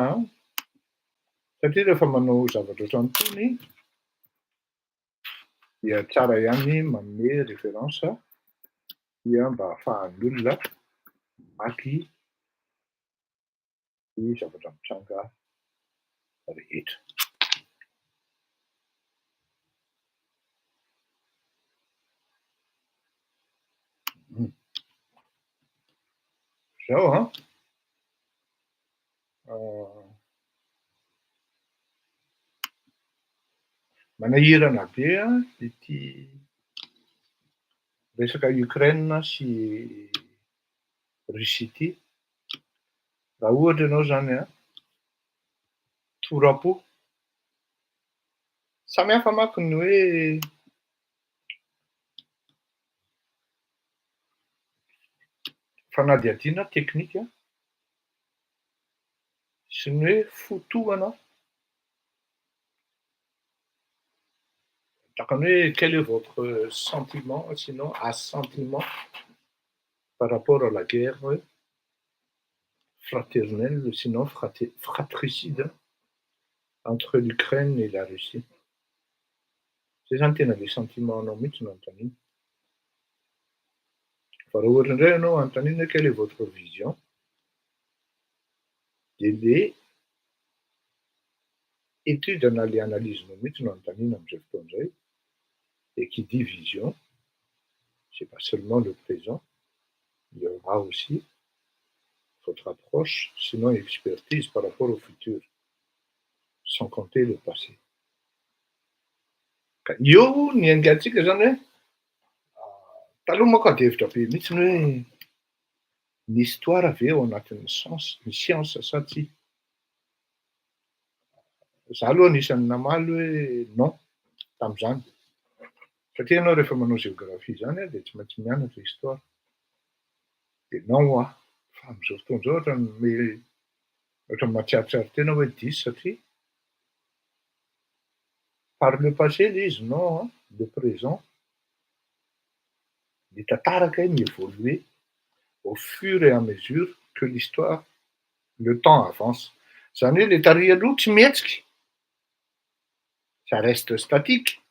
satria rehefa manao zavatra ohatran'itony dia tsara ihany manome référence dia mba ahafahan'ny olona maky ny zavatra mitranga rehetra. Zao manahirana be ity resaka Ukraine sy Russie ity. Raha ohatra ianao zany torapo, samy hafa manko ny hoe fanadihadiana teknika sy ny hoe fotoana. Quel est votre sentiment, sinon assentiment par rapport à la guerre fraternelle, sinon fratricide entre l'Ukraine et la Russie? Zay zany tena le sentiment anao mihitsy no antaniny. Fa raha ohatra indray ianao antaniny quelle est votre vision? De le étude na le analyse-nao mihitsy no antanina amin'izay fotoan'izay. Et qui dit vision, c'est pas seulement le présent, il y aura aussi votre approche, sinon expertise par rapport au futur, sans compter le passé. Ka io ny angatsika zany hoe taloha manko adihevitra be mihitsy hoe ny histoire ve ao anatin'ny science sa tsy. Za aloha anisan'ny namaly hoe non tamin'izany. Satria ianao rehefa manao géographie zany dia tsy maintsy mianatra histoire. Dia non fa amin'izao fotoan'izao ohatra mahatsiarotsiaro tena hoe diso satria par le passé, le izy non, le présent, ny tantaraka évoluer au fur et à mesure que l'histoire, le temps avance. Zany hoe le tarehy aloha tsy mihetsiky, ça reste statique,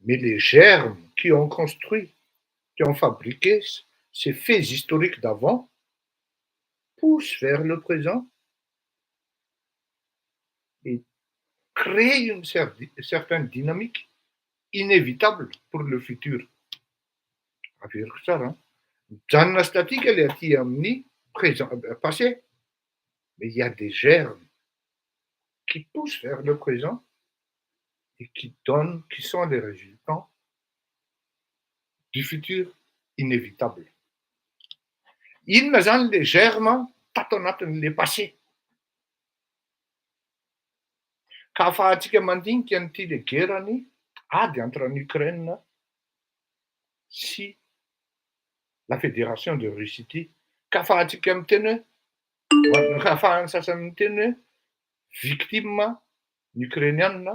mais les germes qui ont construit, qui ont fabriqué ces faits historiques d'avant poussent vers le présent et créent une certaine dynamique inévitable pour le futur. Averiko tsara, mijanona statique le aty amin'ny présent, passé, mais il y a des germes qui poussent vers le présent et qui sont les résultats du futur inévitable. Inona zany le germe tato anatin'le passé? Ka ahafahantsika mandinika an'ity le guerrany ady entre en Ukraine sy la fédération de Russie ity, ka ahafahantsika miteny hoe, ka ahafahan'ny sasany miteny hoe victime ny ukrainiana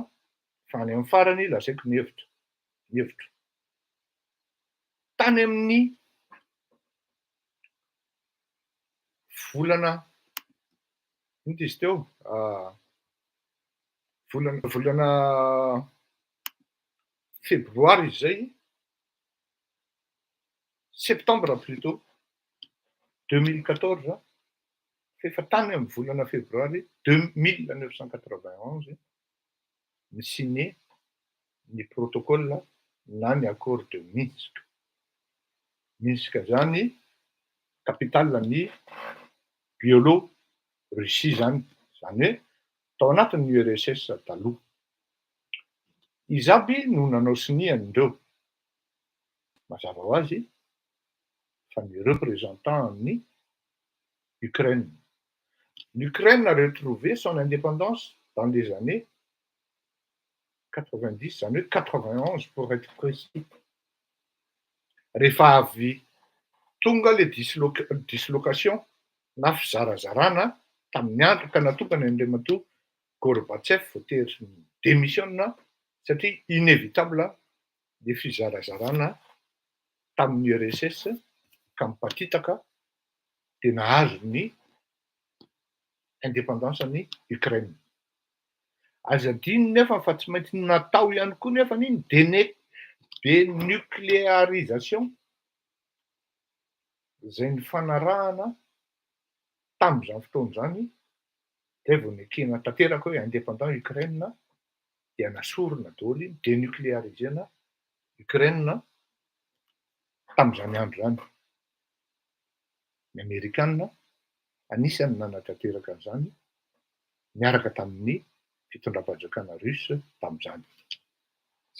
fa any amin'ny farany lazaiko ny hevitro. Tany amin'ny volana ino izy teo, volana febroary izy zay, septembre plutôt 2014, efa tany amin'ny volana febroary 1991 ny signé ny protocole na ny accord de Minsk. Minsk zany capitalen'ny Biélorussie zany, zany hoe tao anatin'ny URSS taloha. Izy aby no nanao sinian'ireo. Mazava ho azy fa ny représentant-ny Ukraine. L'Ukraine a retrouvé son indépendance dans les années 90, zany hoe 91 pour être précis. Rehefa avy tonga le dislocation na fizarazarana tamin'ny andro ka natokana Andriamatoa Gorbatchev vao tery démissionna satria inévitable le fizarazarana tamin'ny URSS ka mipatitaka dia nahazo ny indépendance ny Ukraine. Aza adino nefa fa tsy maintsy natao ihany koa nefa ny dénucléarisation zay ny fanarahana tamin'izany fotoana zany dia vao nekena tanteraka hoe indépendant Ukraine dia nasorona daholo dénucléarisena Ukraine tamin'izany andro zany. Ny Amerikanina anisany nanatanteraka an'izany miaraka tamin'ny fitondram-panjakana russe tamin'izany.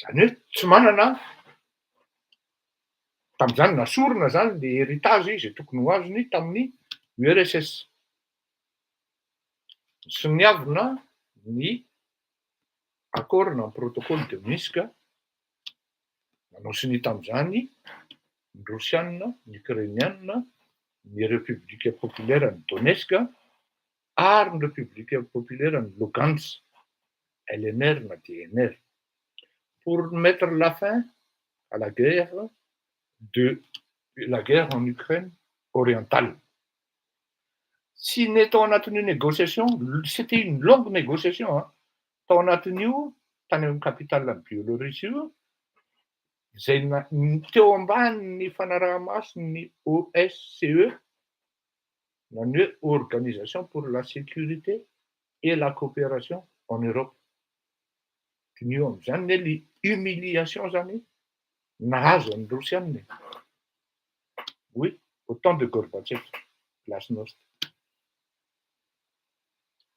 Zany hoe tsy manana, tamin'izany nasorona zany le héritage izay tokony ho azony tamin'ny URSS. Sy niavina ny accord na ny protocole de Minsk, nanao siny tamin'izany ny Rosianina, ny Ukrainianina, ny république populaire ny Donetsk ary ny république populaire ny Lugansk, LNR na DNR, pour mettre la fin à la guerre en Ukraine orientale. Sy netao anatin'io négociation, c'était une longue négociation, hein. Tao anatin'io tany amin'ny capitalen'ny Biélorussie io, zay teo ambanin'ny fanaraha-mason'ny OSCE, zany hoe Organisation pour la sécurité et la coopération en Europe. Tin'io amin'izany ny humiliation zany nahazo an'ny Rosianina. Oui, au temps de Gorbatchev, glasnost.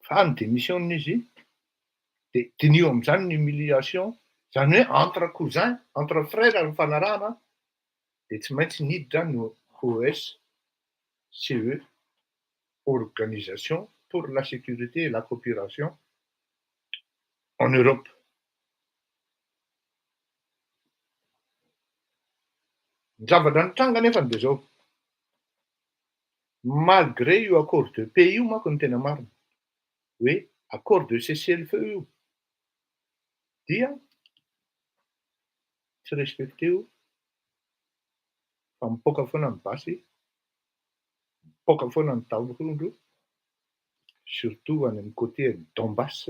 Fa ny démission'izy dia tin'io amin'izany ny humiliation, zany hoe entre cousins, entre frères ny fanarahana, dia tsy maintsy niditra ny OSCE, Organisation pour la sécurité et la coopération en Europe. Ny zavatra nitranga nefa dia zao, malgré io accord de paix io manko ny tena marina, hoe accord de cessez-le-feu io, dia tsy respecté io fa mipoaka foana ny basy, mipoaka foana ny taolondro, surtout any amin'ny côté Donbass.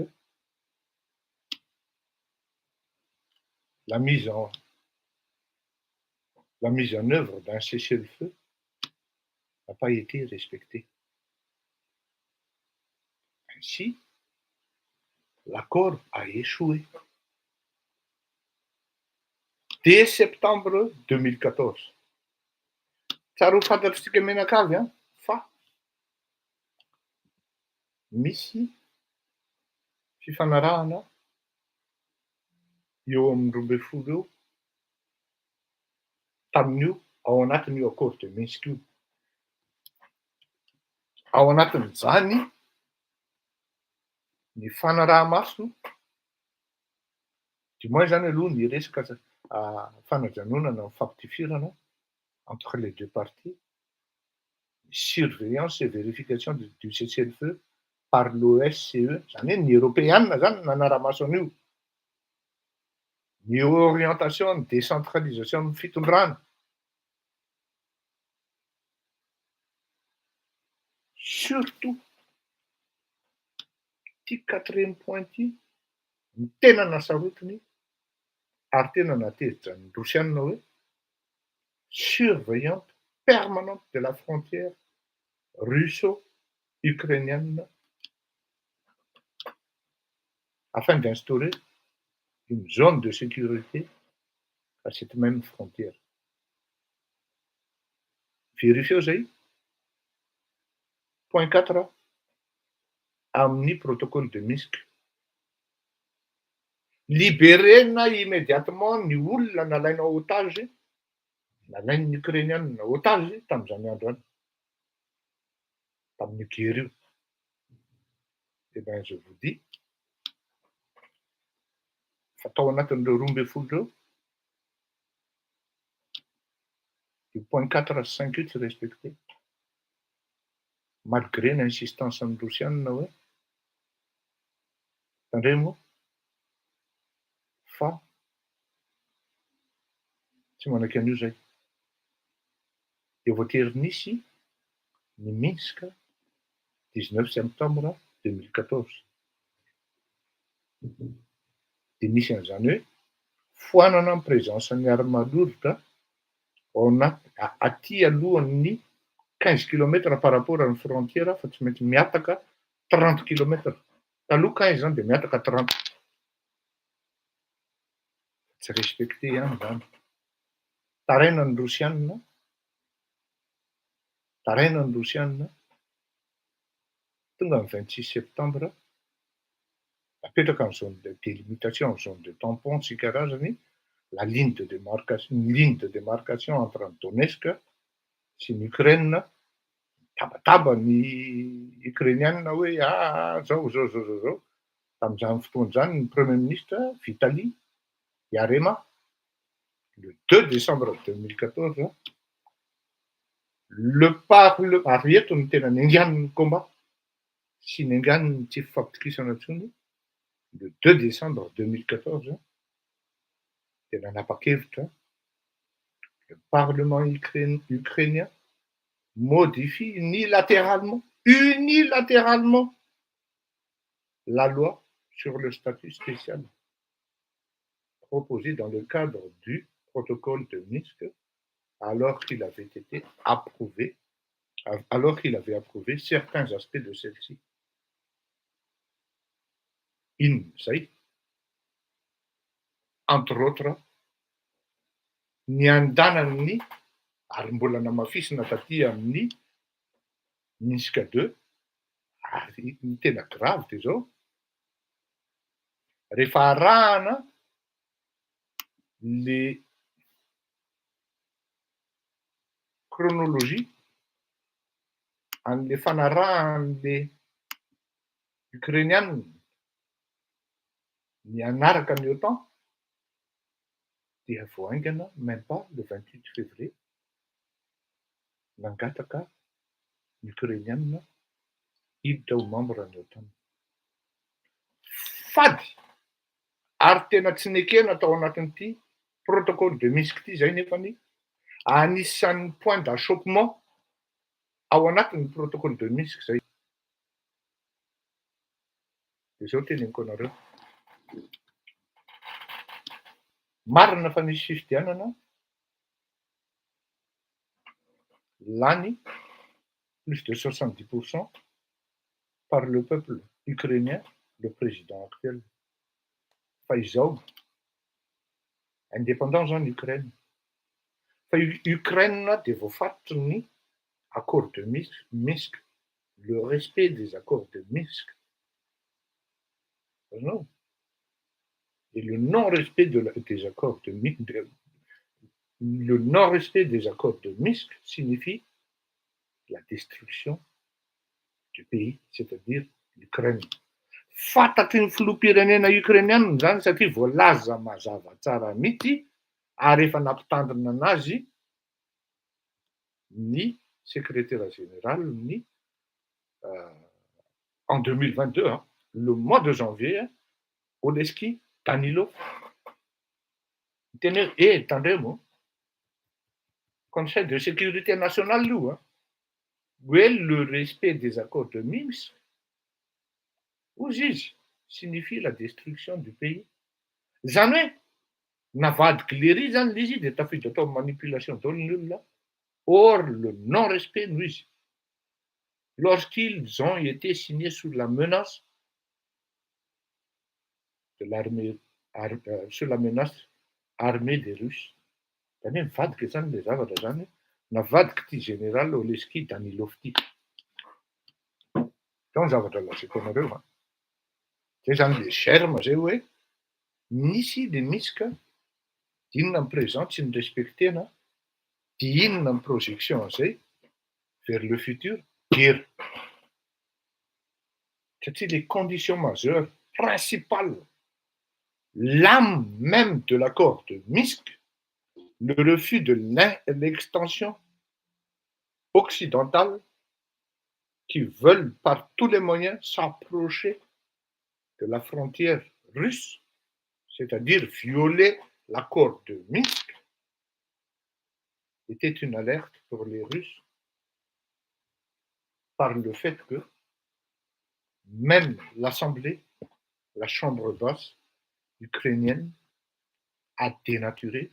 La mise en œuvre d'un cessez-le-feu n'a pas été respectée. Ainsi, l'accord a échoué. Dès septembre 2014. Tsara ho fantatritsika menakavy fa misy fifanarahana eo amin'ny 12 eo tamin'io ao anatin'io accord de Minsk io. Ao anatin'izany ny fanaraha-maso, du moins zany aloha ny resaka fanajanonana mifampitifirana entre les deux parties, surveillance et vérification du cessez-le-feu par l'OSCE, zany hoe ny européenne zany nanara-maso an'io. Ny orientation ny décentralisation amin'ny fitondrana. Surtout ty 4e point ty ny tena nasarotiny ary tena natezitra ny Rosiana hoe surveillante permanente de la frontière russo-ukrainienne afin d'instaurer une zone de sécurité à cette même frontière. Vérifiez zay. Point 4 amin'ny protocole de Minsk. Libérena immédiatement ny olona nalaina otage, nalain'ny Ukrainienne otage tamin'izany andro any, tamin'io guerre io. Eh bien, je vous dis, fa tao anatin'ireo 12 reo, le point 4 sy 5 io tsy respecté. Malgré l'insistance amin'ny Rosiana hoe tandremo fa tsy manaky an'io zay. Dia voatery nisy ny Minsk 19 septembre 2014. Dia nisy an'izany hoe foanana ny présencen'ny armatolotra ao anaty aty alohan'ny 15 km par rapport à une frontière fa tsy maintsy miataka 30 km. Taloha 15 zany dia miataka 30. Tsy respecté ihany zany. Taraina ny Rosiana, tonga ny 26 septembre apetraka ny zone de délimitation, zone de tampon sy karazany, la ligne de démarcation entre Donetsk sy ny Ukraine, tabataba ny Ukrainienne hoe zao. Tamin'izany fotoan'izany ny Premier ministre Vitaly Yarema, le 2 décembre 2014, ary eto ny tena niangan'ny combat sy niangan'ny tsy fifampitokisana intsony, le 2 décembre 2014, dia nanapa-kevitra le Parlement ukrainien modifie unilatéralement la loi sur le statut spécial proposée dans le cadre du protocole de Minsk, alors qu'il avait approuvé certains aspects de celle-ci. Zay, entre autres, ny andanany ary mbola namafisina taty amin'ny Minsk 2, ary ny tena grave dia zao, rehefa arahana le chronologie an'le fanarahan'le Ukrainienne ny anaraka ny OTAN, dia voaingana même pas le 28 février nangataka ny Ukrainienne hiditra ho membre ny OTAN. Fady ary tena tsy nekena tao anatin'ity protocole de Minsk ity zay nefany anisan'ny point d'achoppement ao anatin'ny protocole de Minsk zay. De zao teneniko anareo. Marina fa nisy fifidianana lany plus de 70% par le peuple ukrainien, le président actuel. Fa izao indépendance en Ukraine. Fa Ukraine de voafaritry ny accord de Minsk, le respect des accords de Minsk. Non. Et le non-respect des accords de Minsk, le non-respect des accords de Minsk signifie la destruction du pays, c'est-à-dire l'Ukraine. Fantatry ny filoham-pirenena ukrainiana zany satria voalaza mazava tsara mihitsy ary efa nampitandrina anazy ny secrétaire général ny en 2022, hein, le mois de janvier, hein, Oleski Danilov et tandremo Conseil de sécurité nationale io, hein, où est le respect des accords de Minsk ozy izy signifie la destruction du pays. Zany hoe navadiky lery zany l'izy de tafiditra atao manipulation daoly ny olona. Or le non-respect noho izy. Lorsqu'ils ont été signés sous la menace de l'armée, sous la menace armée des Russes. Zany hoe mivadika zany le zavatra zany, navadiky ty général Oleski Danilov ty. Zao ny zavatra lazaiko anareo. Zay zany le germe zay hoe nisy le Minsk, d'inona ny présent tsy nirespectena, d'inona ny projection zay vers le futur, guerre. Satria les conditions majeures, principales, l'âme même de l'accord de Minsk, le refus de l'extension occidentale qui veulent par tous les moyens s'approcher de la frontière russe, c'est-à-dire violer l'accord de Minsk, était une alerte pour les Russes par le fait que même l'Assemblée, la chambre basse ukrainienne, a dénaturé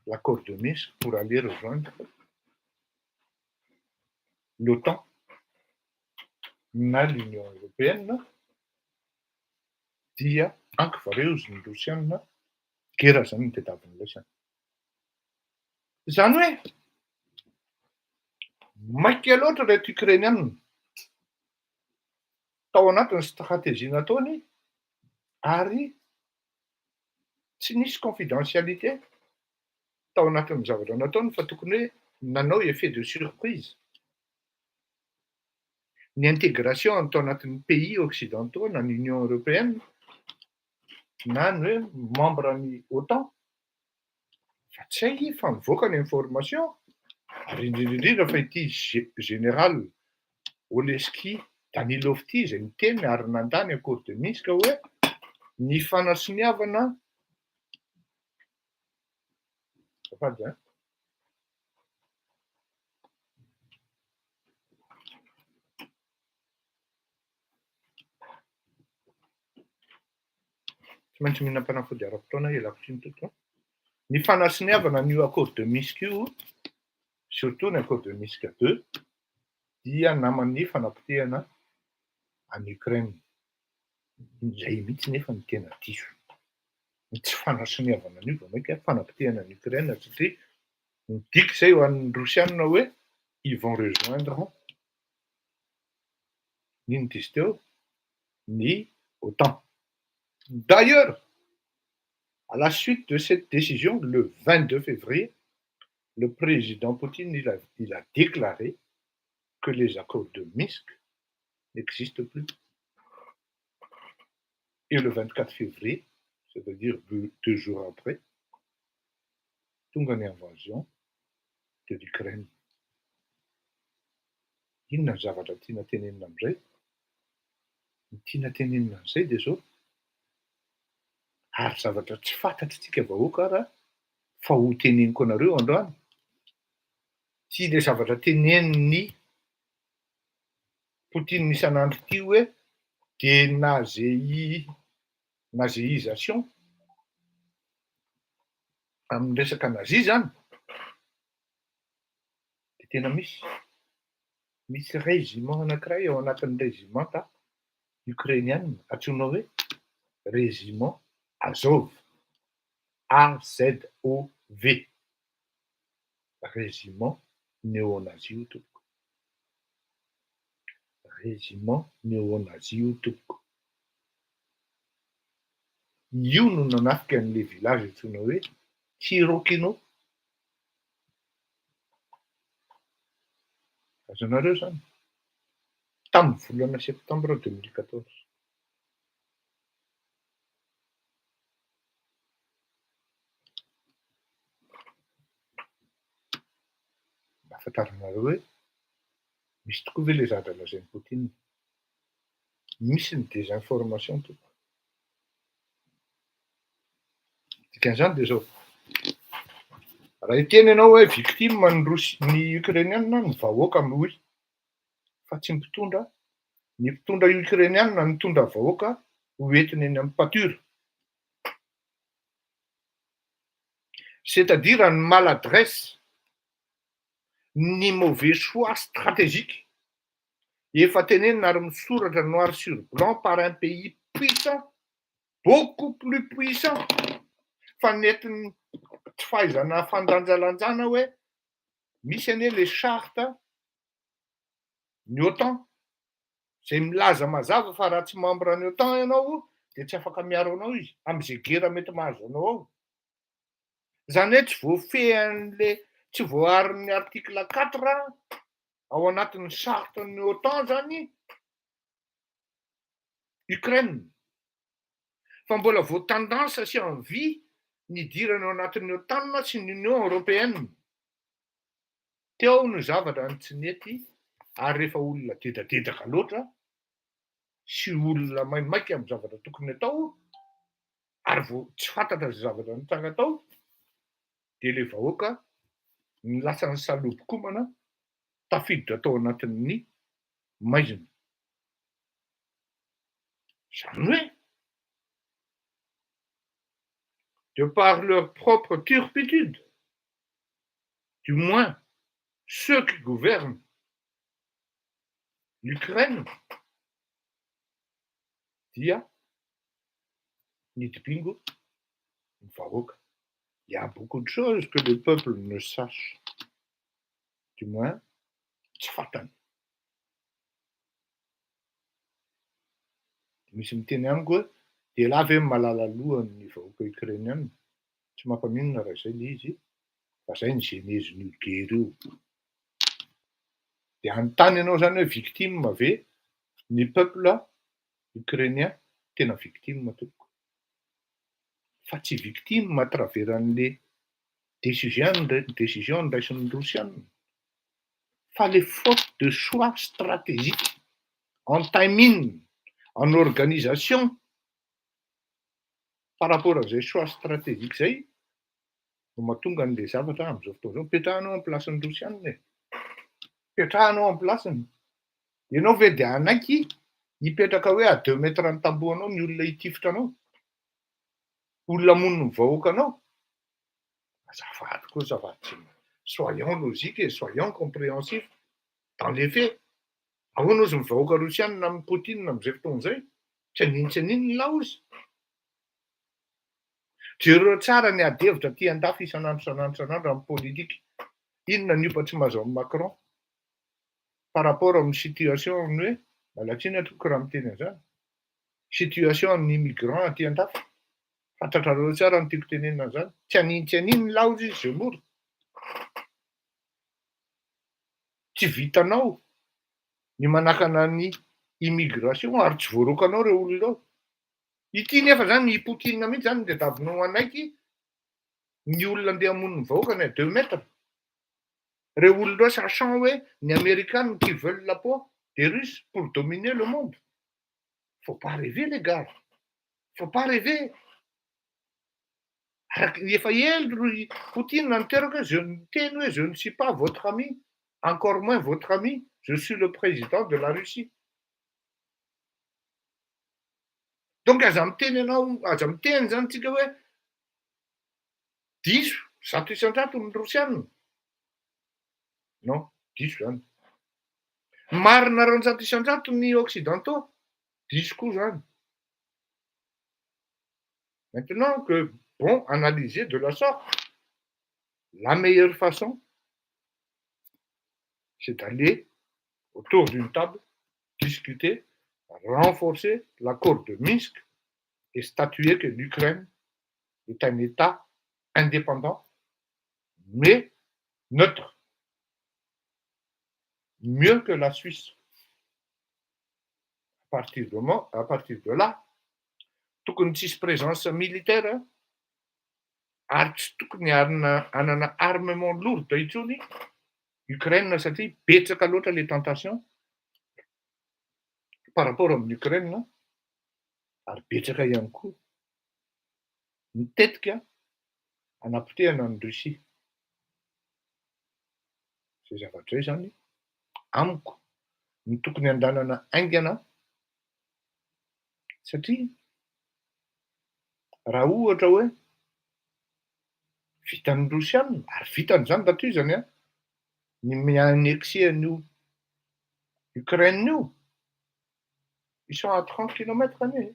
l'accord de Minsk pour aller rejoindre l'OTAN, na l'Union européenne, dia ankivareo ny Rosiana, guerre zany ny tadiavin'ilay zany. Zany hoe maika loatra reto ukrainiana tao anatin'ny stratégie nataony ary tsy nisy confidentialité tao anatin'ny zavatra nataony fa tokony hoe nanao effet de surprise. Ny intégration tao anatin'ny pays occidentaux na ny Union européenne na ny hoe membre ny OTAN fa tsy hay fa mivoaka ny information ary indrindrindrindra fa ity général Oleski Danilov ty zay miteny ary nandany accord de Minsk hoe ny fanasiniavana azafady a tsy maintsy mihinam-panafody ara-potoana elako ny toto. Ny fanasiniavana n'io accord de Minsk io, surtout ny accord de Minsk 2, dia naman'ny fanapotehana any Ukraine. Izay mihitsy nefa ny tena diso. Tsy fanasiniavana an'io vao maika fanapotehana any Ukraine satria midika zay ho an'ny Rosiana hoe ils vont rejoindre n'ino dizy teo ny OTAN. D'ailleurs, à la suite de cette décision, le 22 février, le président Poutine il a déclaré que les accords de Minsk n'existent plus. Et le 24 février, c'est-à-dire 2 jours après, tonga ny invasion de l'Ukraine. Inona ny zavatra tiana tenenina amin'izay? Ny tiana tenenina amin'izay dia zao ary zavatra tsy fantatritsika vahoaka raha fa ho teneniko anareo androany Ty le zavatra tenenin'ny Poutine isan'andro ty hoe dénazéisation amin'ny resaka nazi zany de tena misy régiment anankiray ao anatin'ny régimenta ukrainienne antsoina hoe régiment Azov, AZOV, régiment néo-nazi io tompoko, régiment néo-nazi io tompoko. Io no nanafika an'le village antsoina hoe Tirokino. Azonareo zany tamin'ny volana septembre 2014. Afantaranareo hoe misy tokoa ve le zadra lazain'ny Poutine? Misy ny désinformation tompoko. Dikan'izany de zao. Raha hiteny ianao hoe victime ny Ukrainianina ny vahoaka hoy, fa tsy mpitondra, ny mpitondra Ukrainianina ny mitondra vahoaka ho entiny eny amin'ny pâture. C'est-à-dire une maladresse, ni mauvais choix stratégique. Efa tenenina ary misoratra noir sur blanc par un pays puissant, beaucoup plus puissant, fa nentin'ny tsy fahaizana fandanjalanjana hoe misy anie le charte ny OTAN zay milaza mazava fa raha tsy membre ny OTAN ianao de tsy afaka miaro anao izy am'izay gera mety mahazo anao ao. Zany hoe tsy voafehan'le tsy voaharin'ny article 4 ao anatin'ny charte ny OTAN zany Ukraine. Fa mbola voatendance sy envie nidirana ao anatin'ny OTAN sy ny Union européenne. Teo no zavatra ny tsy nety ary rehefa olona dedadedaka loatra sy olona maimaika amin'ny zavatra tokony atao ary vao tsy fantatra zay zavatra nitsanga atao de le vahoaka ny lasan'ny salobokomana tafiditra tao anatin'ny maizina. Zany hoe de par leur propre turpitude, du moins ceux qui gouvernent l'Ukraine, dia nidipingo ny vahoaka. Il y a beaucoup de choses que le peuple ne sache, du moins tsy fantany. Misy miteny amiko hoe de la ve malala lohan'ny vahoaka ukrainiana, tsy mampaninona raha zay le izy fa zay ny genèse-ny guerre io. De anontany ianao zany hoe victime ve ny peuple ukrainien? Tena victime tompoko. Fa tsy victime à travers an'le décision niraisin'ny Rosiana, fa les fautes de choix stratégique, en timing, en organisation par rapport an'izay choix stratégique zay no mahatonga an'le zavatra am'izao fotoana zao petrahanao amin'ny placen'ny Rosiana. Petrahanao amin'ny placeny. Ianao ve de anaiky hipetraka hoe à 2 mètres ny tambohanao ny olona hitifitra anao? Olona moniny ny vahoaka anao? Azafady koa azafady. Soyons logiques et soyons compréhensifs dans les faits. Ahoana ozy ny vahoaka Rosiana amin'ny Poutine amin'izay fotoana zay? Tsy aninona ny laozy. Jereo tsara ny adevitra ty andafy isan'andro amin'ny politika. Inona ny iopa tsy mahazo amin'ny Macron par rapport amin'ny situation ny hoe malatsina toko raha miteny an'izany. Situation ny migrant aty andafy. Fantatrareo tsara ny tiako tenenina an'izany. Tsy aninona ny laozy izy Zemmour. Tsy vitanao ny manakana ny immigration ary tsy voarokanao reo olona ao. Ity nefa zany ny Poutine mihitsy zany de davinao anaiky ny olona andeha hamoniny vahoaka ny à 2 mètres. Reo olona ao sachant hoe ny Américains qui veulent la peau des Russes pour dominer le monde. Faut pas rêver les gars. Faut pas rêver. Efa elo ry Poutine nanteraka, je miteny hoe je ne suis pas votre ami, encore moins votre ami, je suis le président de la Russie. Donc aza miteny zany tsika hoe diso zato isan-jato ny rosianina. Non, diso zany. Marina roanjato isan-jato ny occidentaux, diso koa zany. Maintenant que, bon, analyser de la sorte, la meilleure façon, c'est d'aller autour d'une table, discuter, renforcer l'accord de Minsk et statuer que l'Ukraine est un État indépendant, mais neutre, mieux que la Suisse. À partir de là, tokony tsisy présence militaire, ary tsy tokony hanana armement lourd intsony Ukraine satria betsaka loatra les tentations par rapport amin'ny Ukraine, ary betsaka ihany koa mitetika hanapotehana ny Russie. Zay zavatra zay zany amiko ny tokony andanana aingana satria raha ohatra hoe vitan'ny Rosianina, ary vitany zany tatoy zany a, ny mi-annexer an'io Ukraine io, ils sont à 30 km ane.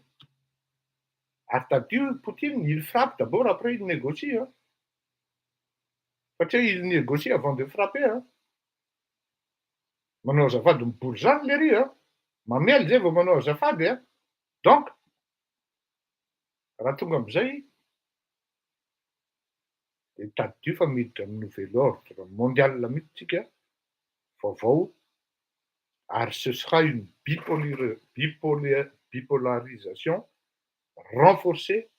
Ary tadio Poutine, il frappe d'abord, après il négocie. Hein. Satria il négocie avant de frapper. Hein. Manao azafady mibory zany le ry, hein. Mamely zay vao manao azafady. Hein. Donc, raha tonga am'izay, de tadio fa miditra amin'ny nouvel ordre mondial mihitsy tsika, vaovao, ary ce sera une bipolarisation renforcée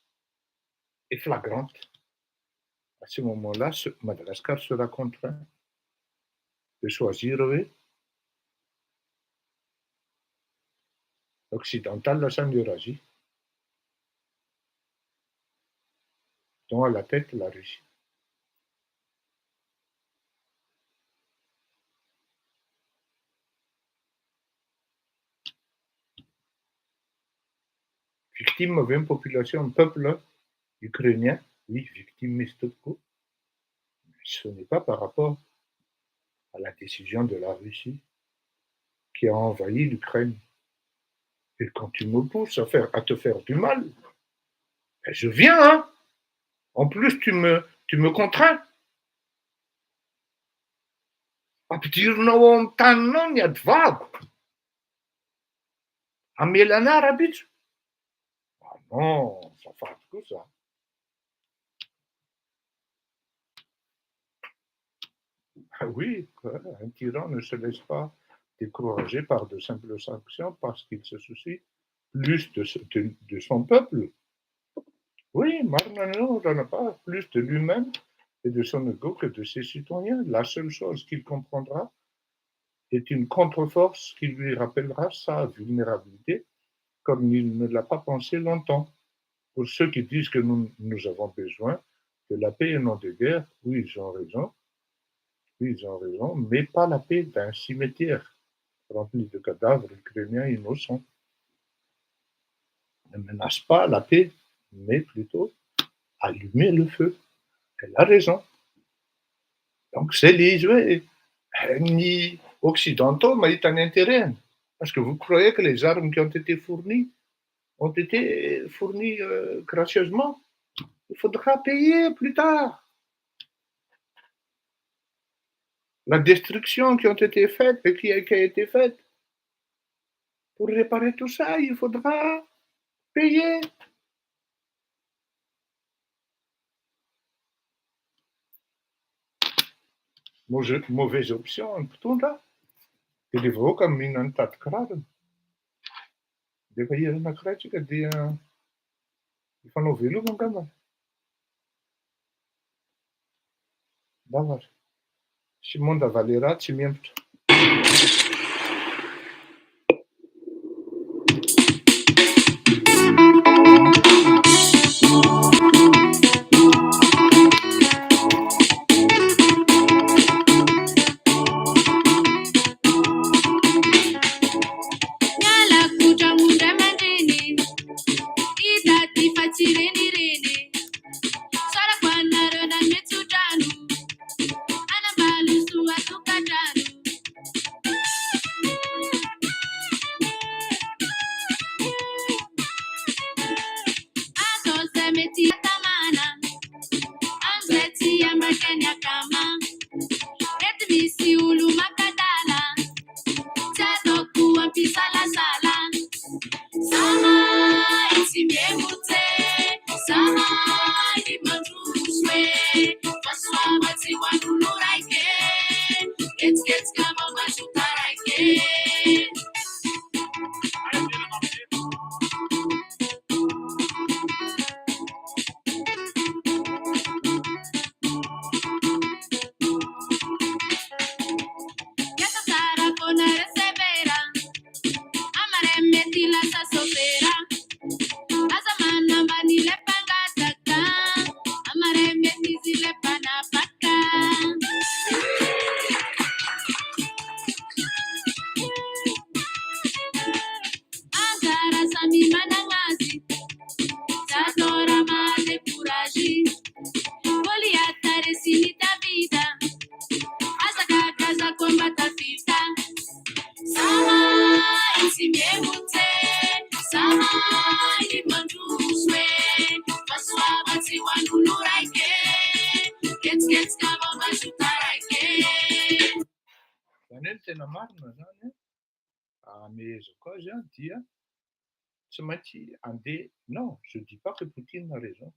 et flagrante. À ce moment-là, Madagascar sera contraint de choisir occidental la Eurasie, dont à la tête la Russie. Victime d'une population, un peuple ukrainien, oui, victimiste beaucoup, mais ce n'est pas par rapport à la décision de la Russie qui a envahi l'Ukraine. Et quand tu me pousses à te faire du mal, ben je viens, hein. En plus, tu me contrains. Ampidirinao amin'ny taninao ny ady vavo. Amelana rabitso. Ah non, ça fait tout ça. Ah oui, un tyran ne se laisse pas décourager par de simples sanctions parce qu'il se soucie plus de son peuple. Oui, Marnano n'en a pas plus de lui-même et de son ego que de ses citoyens. La seule chose qu'il comprendra est une contre-force qui lui rappellera sa vulnérabilité, comme il ne l'a pas pensé longtemps. Pour ceux qui disent que nous avons besoin de la paix et non de guerre, oui, ils ont raison. Oui, ils ont raison, mais pas la paix d'un cimetière rempli de cadavres ukrainiens innocents. Ne menace pas la paix, mais plutôt allumer le feu. Elle a raison. Donc c'est les ni occidentaux, mais un intérêt. Parce que vous croyez que les armes qui ont été fournies gracieusement. Il faudra payer plus tard. La destruction qui a été faite et qui a été faite, pour réparer tout ça, il faudra payer. Mauvaise option, tout ça. Et les voix comme une tête crade. Des voyez une critique des. Il faut nous vélo, mon gamin. D'accord. Simon da Valera, tu m'aimes. Zany hoe tena marina zany amehezako azy dia tsy maintsy andeha. Non, je dis pas que Poutine a raison.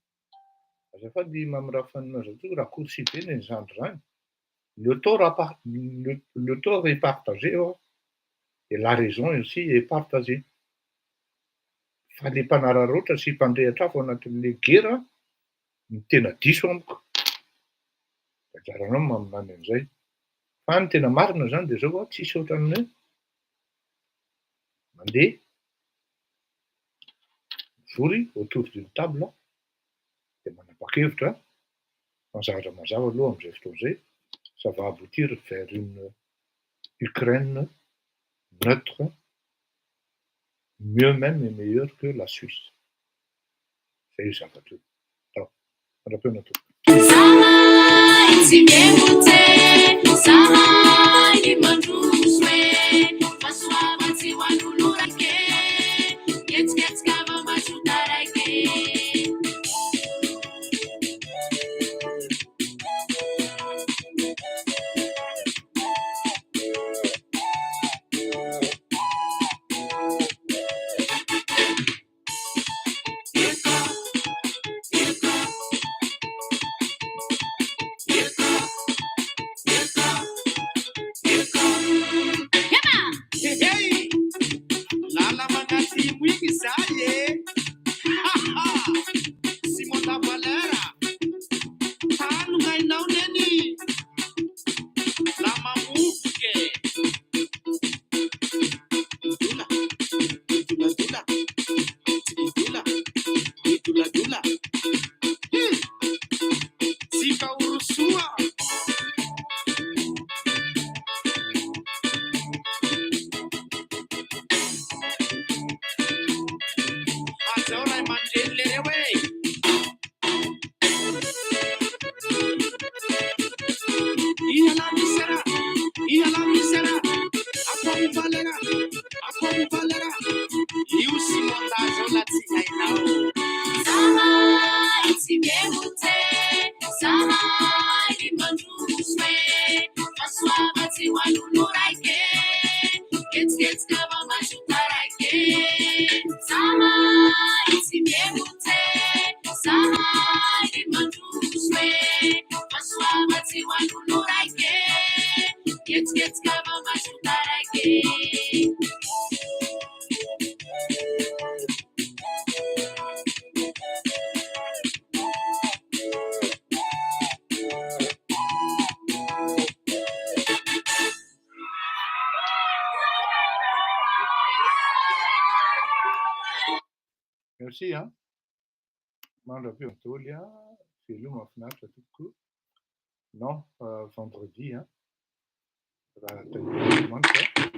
Azafady mamirafanina zao raha kursi be ny zandry zany. Le tort est partagé et la raison aussi est partagée. Fa le mpanararoatra sy mpandrehatra afo anatin'le guerre ny tena diso amiko. Ajaranao maminany an'izay. Fa ny tena marina zany dia zao tsisy ohatran'ny hoe mandeha mivory autour d'une table dia manapa-kevitra mazava mazava aloha amin'izay fotoana izay, ça va aboutir vers une Ukraine neutre, mieux même et meilleure que la Suisse. Zay io zavatra io. Mandrapena tompoko. Merci, hein. Mandrapeo Antoly, veloma mahafinaritra tokoa. Non, vendredi, hein. Raha tany manitra.